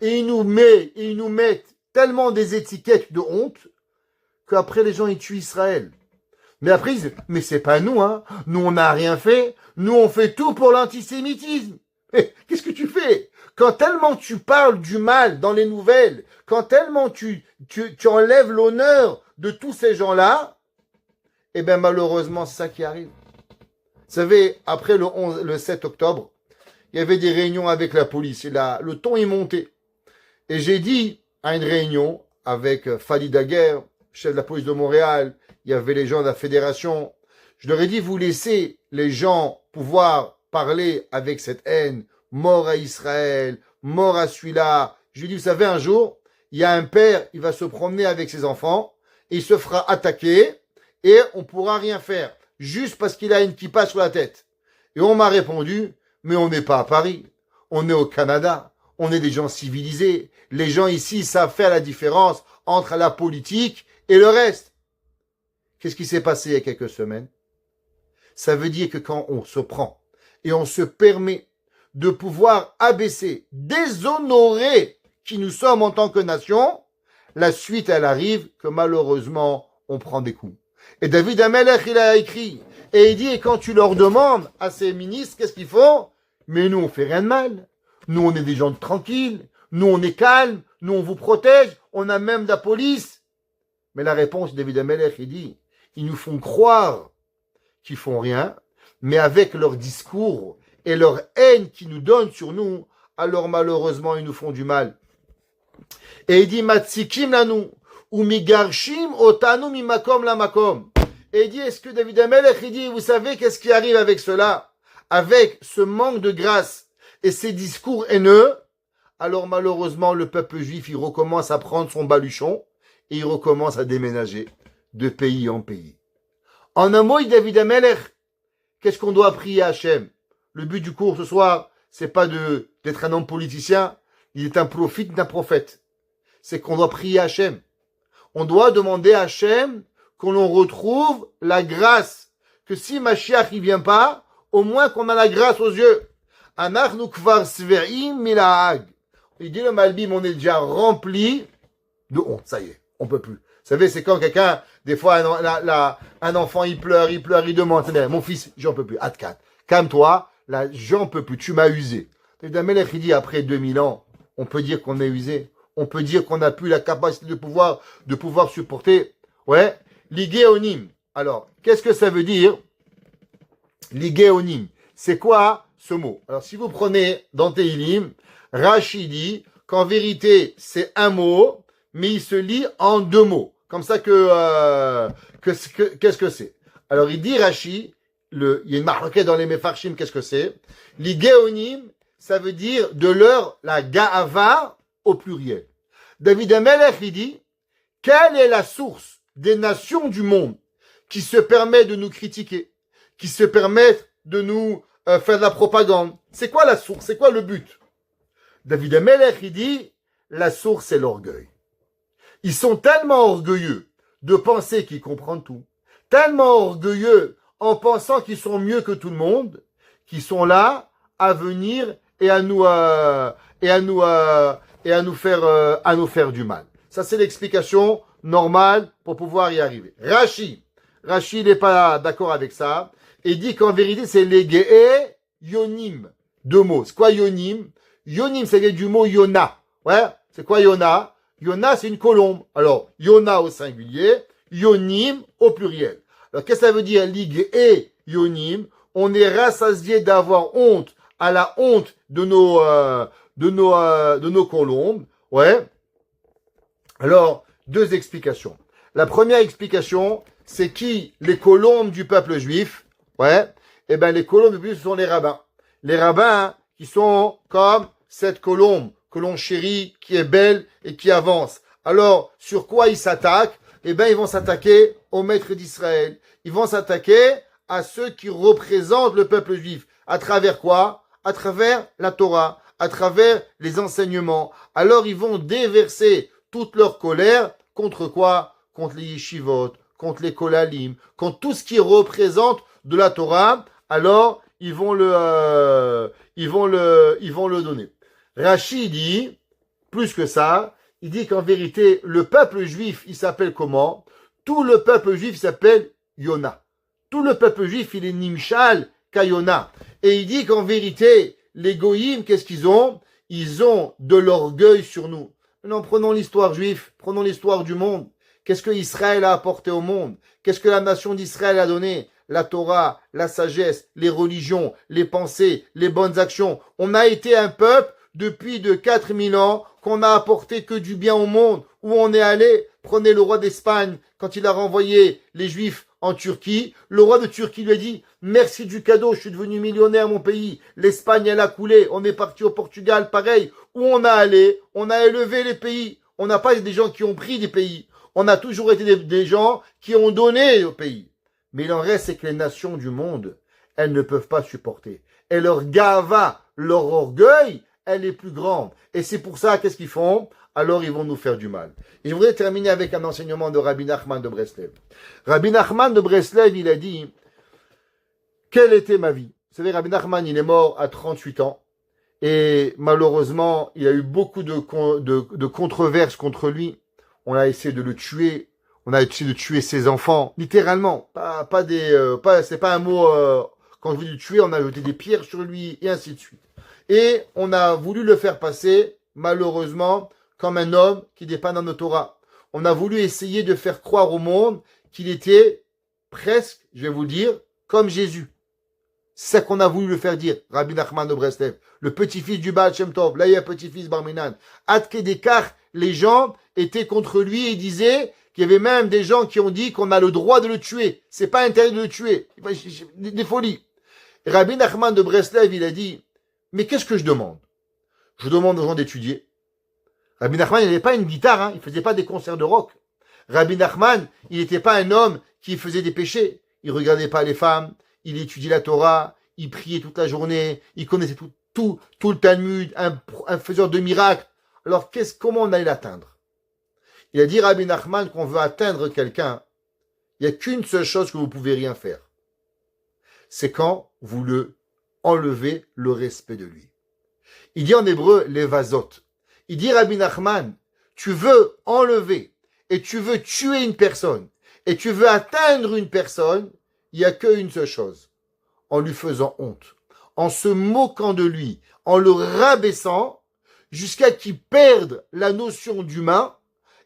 [SPEAKER 1] et ils nous mettent tellement des étiquettes de honte, qu'après les gens, ils tuent Israël. Mais après, ils disent, mais c'est pas nous, hein. Nous, on n'a rien fait. Nous, on fait tout pour l'antisémitisme. Mais qu'est-ce que tu fais? Quand tellement tu parles du mal dans les nouvelles, quand tellement tu enlèves l'honneur de tous ces gens-là, eh bien, malheureusement, c'est ça qui arrive. Vous savez, après le 7 octobre, il y avait des réunions avec la police et là, le ton est monté. Et j'ai dit à une réunion avec Fadi Daguerre, chef de la police de Montréal, il y avait les gens de la fédération. Je leur ai dit, vous laissez les gens pouvoir parler avec cette haine, mort à Israël, mort à celui-là. Je lui ai dit, vous savez, un jour, il y a un père, il va se promener avec ses enfants, et il se fera attaquer, et on pourra rien faire, juste parce qu'il a une kippa sur la tête. Et on m'a répondu, mais on n'est pas à Paris, on est au Canada, on est des gens civilisés. Les gens ici savent faire la différence entre la politique et le reste. Qu'est-ce qui s'est passé il y a quelques semaines? Ça veut dire que quand on se prend et on se permet de pouvoir abaisser, déshonorer qui nous sommes en tant que nation, la suite, elle arrive que malheureusement, on prend des coups. Et David Amelech, il a écrit, et il dit, et quand tu leur demandes à ces ministres, qu'est-ce qu'ils font? Mais nous, on fait rien de mal. Nous, on est des gens tranquilles. Nous, on est calmes. Nous, on vous protège. On a même de la police. Mais la réponse, David Amelech, il dit, ils nous font croire qu'ils font rien, mais avec leur discours et leur haine qu'ils nous donnent sur nous, alors malheureusement, ils nous font du mal. Et il dit, Matsikim lanu, ou migarshim otanu mimakom la makom. Et il dit, est-ce que David Amelech, il dit, vous savez qu'est-ce qui arrive avec cela? Avec ce manque de grâce et ces discours haineux, alors malheureusement, le peuple juif, il recommence à prendre son baluchon et il recommence à déménager de pays en pays. En un mot, David Amelech, qu'est-ce qu'on doit prier à Hachem? Le but du cours ce soir, c'est pas d'être un homme politicien, il est un prophète d'un prophète. C'est qu'on doit prier à Hachem. On doit demander à Hachem qu'on l'on retrouve la grâce. Que si Mashiach il vient pas, au moins qu'on a la grâce aux yeux. Anachnu kvar sve'im milahag. Il dit le Malbim, on est déjà rempli de honte. Ça y est, on peut plus. Vous savez, c'est quand quelqu'un, des fois, un enfant, il pleure, il demande, mon fils, j'en peux plus. Atkat, calme-toi, là, j'en peux plus, tu m'as usé. David Amelech, il dit, après 2000 ans, on peut dire qu'on est usé. On peut dire qu'on n'a plus la capacité de pouvoir supporter. Ouais. Ligéonim. Alors, qu'est-ce que ça veut dire? Ligéonim. C'est quoi ce mot? Alors, si vous prenez dans Teilim, Rashi dit qu'en vérité, c'est un mot, mais il se lit en deux mots. Comme ça qu'est-ce que c'est? Alors, il dit Rashi, il y a une marquette dans les Mefarshim, qu'est-ce que c'est? Ligéonim, ça veut dire de leur, la Ga'ava au pluriel. David Amelech, il dit, quelle est la source des nations du monde qui se permet de nous critiquer, qui se permettent de nous faire de la propagande? C'est quoi la source? C'est quoi le but? David Amelech, il dit, la source, c'est l'orgueil. Ils sont tellement orgueilleux de penser qu'ils comprennent tout, tellement orgueilleux en pensant qu'ils sont mieux que tout le monde, qu'ils sont là à venir et à nous faire du mal. Ça, c'est l'explication normale pour pouvoir y arriver. Rashi, il n'est pas d'accord avec ça et dit qu'en vérité, c'est les Ge'e Yonim. Deux mots. C'est quoi Yonim? Yonim, c'est du mot Yona. Ouais, c'est quoi Yona? Yona, c'est une colombe. Alors, Yona au singulier, Yonim au pluriel. Alors, qu'est-ce que ça veut dire? Ligue et Yonim. On est rassasié d'avoir honte à la honte de nos colombes. Ouais. Alors, deux explications. La première explication, c'est qui? Les colombes du peuple juif. Ouais. Eh ben, les colombes du peuple juif, ce sont les rabbins. Les rabbins qui sont comme cette colombe que l'on chérit, qui est belle et qui avance. Alors, sur quoi ils s'attaquent? Eh bien, ils vont s'attaquer aux maîtres d'Israël. Ils vont s'attaquer à ceux qui représentent le peuple juif. À travers quoi? À travers la Torah, à travers les enseignements. Alors, ils vont déverser toute leur colère contre quoi? Contre les yeshivot, contre les kolalim, contre tout ce qui représente de la Torah. Alors, ils vont le donner. Rashi dit, plus que ça, il dit qu'en vérité, le peuple juif, il s'appelle comment? Tout le peuple juif s'appelle Yona. Tout le peuple juif, il est Nimshal Kayona. Et il dit qu'en vérité, les goyim, qu'est-ce qu'ils ont? Ils ont de l'orgueil sur nous. Maintenant, prenons l'histoire juive, prenons l'histoire du monde. Qu'est-ce que Israël a apporté au monde? Qu'est-ce que la nation d'Israël a donné? La Torah, la sagesse, les religions, les pensées, les bonnes actions. On a été un peuple depuis de 4000 ans qu'on n'a apporté que du bien au monde. Où on est allé? Prenez le roi d'Espagne, quand il a renvoyé les Juifs en Turquie, le roi de Turquie lui a dit « Merci du cadeau, je suis devenu millionnaire mon pays. L'Espagne, elle a coulé, on est parti au Portugal, pareil. Où on a allé? On a élevé les pays. On n'a pas été des gens qui ont pris des pays. On a toujours été des gens qui ont donné au pays. Mais il en reste, c'est que les nations du monde, elles ne peuvent pas supporter. Et leur gava, leur orgueil, elle est plus grande. Et c'est pour ça, qu'est-ce qu'ils font? Alors ils vont nous faire du mal. Et je voudrais terminer avec un enseignement de Rabbi Nachman de Breslev. Rabbi Nachman de Breslev, il a dit, quelle était ma vie? Vous savez, Rabbi Nachman, il est mort à 38 ans. Et malheureusement, il y a eu beaucoup de controverses contre lui. On a essayé de le tuer. On a essayé de tuer ses enfants. Littéralement. C'est pas un mot, quand je veux le tuer, on a jeté des pierres sur lui, et ainsi de suite. Et on a voulu le faire passer, malheureusement, comme un homme qui n'est pas dans notre Torah. On a voulu essayer de faire croire au monde qu'il était presque, je vais vous le dire, comme Jésus. C'est ça qu'on a voulu le faire dire, Rabbi Nachman de Breslev, le petit-fils du Baal Shem Tov, là il y a un petit-fils Barminan. Adke Dekar, les gens étaient contre lui et disaient qu'il y avait même des gens qui ont dit qu'on a le droit de le tuer. C'est pas interdit de le tuer. Des folies. Et Rabbi Nachman de Breslev, il a dit, mais qu'est-ce que je demande? Je demande aux gens d'étudier. Rabbi Nachman, il n'avait pas une guitare, hein, il faisait pas des concerts de rock. Rabbi Nachman, il n'était pas un homme qui faisait des péchés. Il regardait pas les femmes, il étudiait la Torah, il priait toute la journée, il connaissait tout le Talmud, un faiseur de miracles. Alors, comment on allait l'atteindre? Il a dit, Rabbi Nachman, qu'on veut atteindre quelqu'un, il n'y a qu'une seule chose que vous pouvez rien faire. C'est quand vous le enlevez le respect de lui. Il dit en hébreu, les vazot. Il dit, Rabbi Nachman, tu veux enlever et tu veux tuer une personne et tu veux atteindre une personne, il n'y a qu'une seule chose. En lui faisant honte, en se moquant de lui, en le rabaissant, jusqu'à qu'il perde la notion d'humain,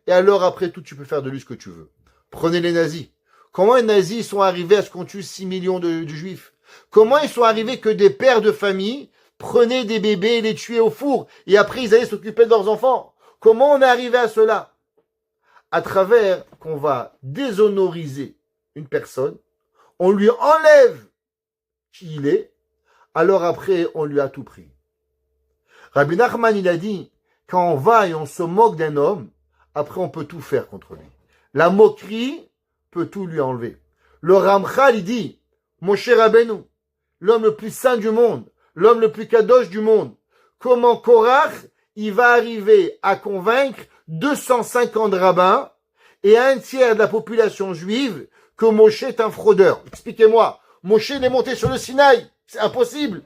[SPEAKER 1] et alors après tout, tu peux faire de lui ce que tu veux. Prenez les nazis. Comment les nazis sont arrivés à ce qu'on tue 6 millions de juifs? Comment ils sont arrivés que des pères de famille prenaient des bébés et les tuaient au four, et après ils allaient s'occuper de leurs enfants? Comment on est arrivé à cela? À travers qu'on va déshonoriser une personne, on lui enlève qui il est, alors après on lui a tout pris. Rabbi Nachman, il a dit, quand on va et on se moque d'un homme, après on peut tout faire contre lui. La moquerie peut tout lui enlever. Le Ramchal, il dit, Moshe Rabbeinu, l'homme le plus saint du monde, l'homme le plus kadosh du monde, comment Korach, il va arriver à convaincre 250 rabbins et un tiers de la population juive que Moshe est un fraudeur. Expliquez-moi, Moshe il est monté sur le Sinaï, c'est impossible.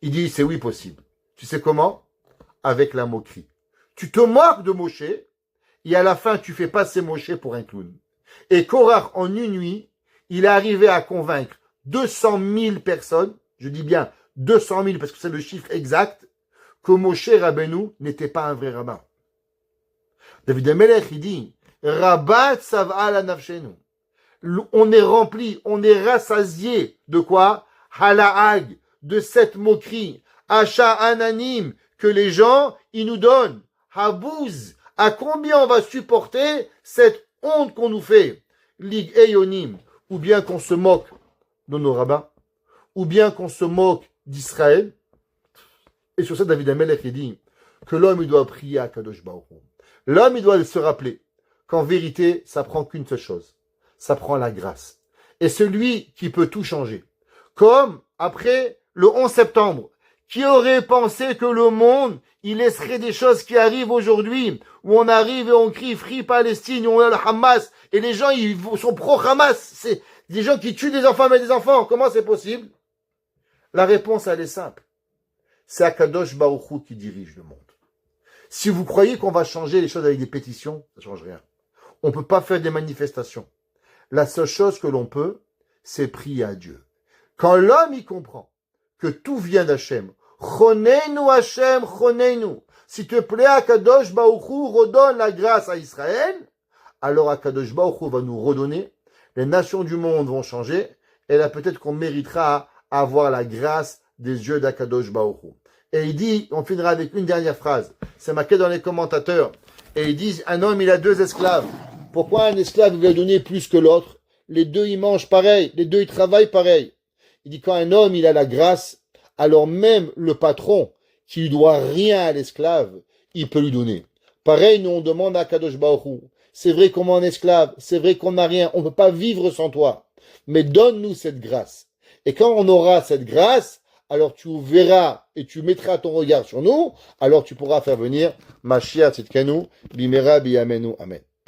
[SPEAKER 1] Il dit, c'est oui possible. Tu sais comment? Avec la moquerie. Tu te moques de Moshe, et à la fin, tu fais passer Moshe pour un clown. Et Korach, en une nuit, il est arrivé à convaincre 200 000 personnes, je dis bien 200 000 parce que c'est le chiffre exact, que Moshe Rabbeinu n'était pas un vrai rabbin. David Amelech, il dit, Rabat sav'a la nafshenu. On est rempli, on est rassasié de quoi? Halahag, de cette moquerie. Acha ananim, que les gens, ils nous donnent. Habouz, à combien on va supporter cette honte qu'on nous fait? Lig eyonim, ou bien qu'on se moque de nos rabbins, ou bien qu'on se moque d'Israël. Et sur ça, David Amelech, il dit que l'homme, il doit prier à Kadosh Baruch Hu. L'homme, il doit se rappeler qu'en vérité, ça prend qu'une seule chose. Ça prend la grâce. Et celui qui peut tout changer. Comme après le 11 septembre, qui aurait pensé que le monde, il laisserait des choses qui arrivent aujourd'hui, où on arrive et on crie Free Palestine, où on a le Hamas, et les gens, ils sont pro-Hamas. C'est des gens qui tuent des enfants et des enfants. Comment c'est possible? La réponse, elle est simple. C'est Akadosh Baruch Hu qui dirige le monde. Si vous croyez qu'on va changer les choses avec des pétitions, ça ne change rien. On ne peut pas faire des manifestations. La seule chose que l'on peut, c'est prier à Dieu. Quand l'homme y comprend que tout vient d'Hachem, Choneinu Hachem, Choneinu. S'il te plaît, Akadosh Baruch Hu redonne la grâce à Israël, alors Akadosh Baruch Hu va nous redonner, les nations du monde vont changer, et là peut-être qu'on méritera à avoir la grâce des yeux d'Akadosh Baruch Hu. Et il dit, on finira avec une dernière phrase, c'est marqué dans les commentateurs, et ils disent, un homme il a 2 esclaves. Pourquoi un esclave va donner plus que l'autre? Les deux ils mangent pareil, les deux ils travaillent pareil. Il dit quand un homme il a la grâce, alors même le patron qui lui doit rien à l'esclave, il peut lui donner. Pareil, nous on demande à Kadosh Baruch Hu, c'est vrai qu'on est un esclave, c'est vrai qu'on n'a rien, on ne peut pas vivre sans toi, mais donne-nous cette grâce. Et quand on aura cette grâce, alors tu verras et tu mettras ton regard sur nous, alors tu pourras faire venir Mashiach Tzidkenu, Bimera Biyamenu, Amen.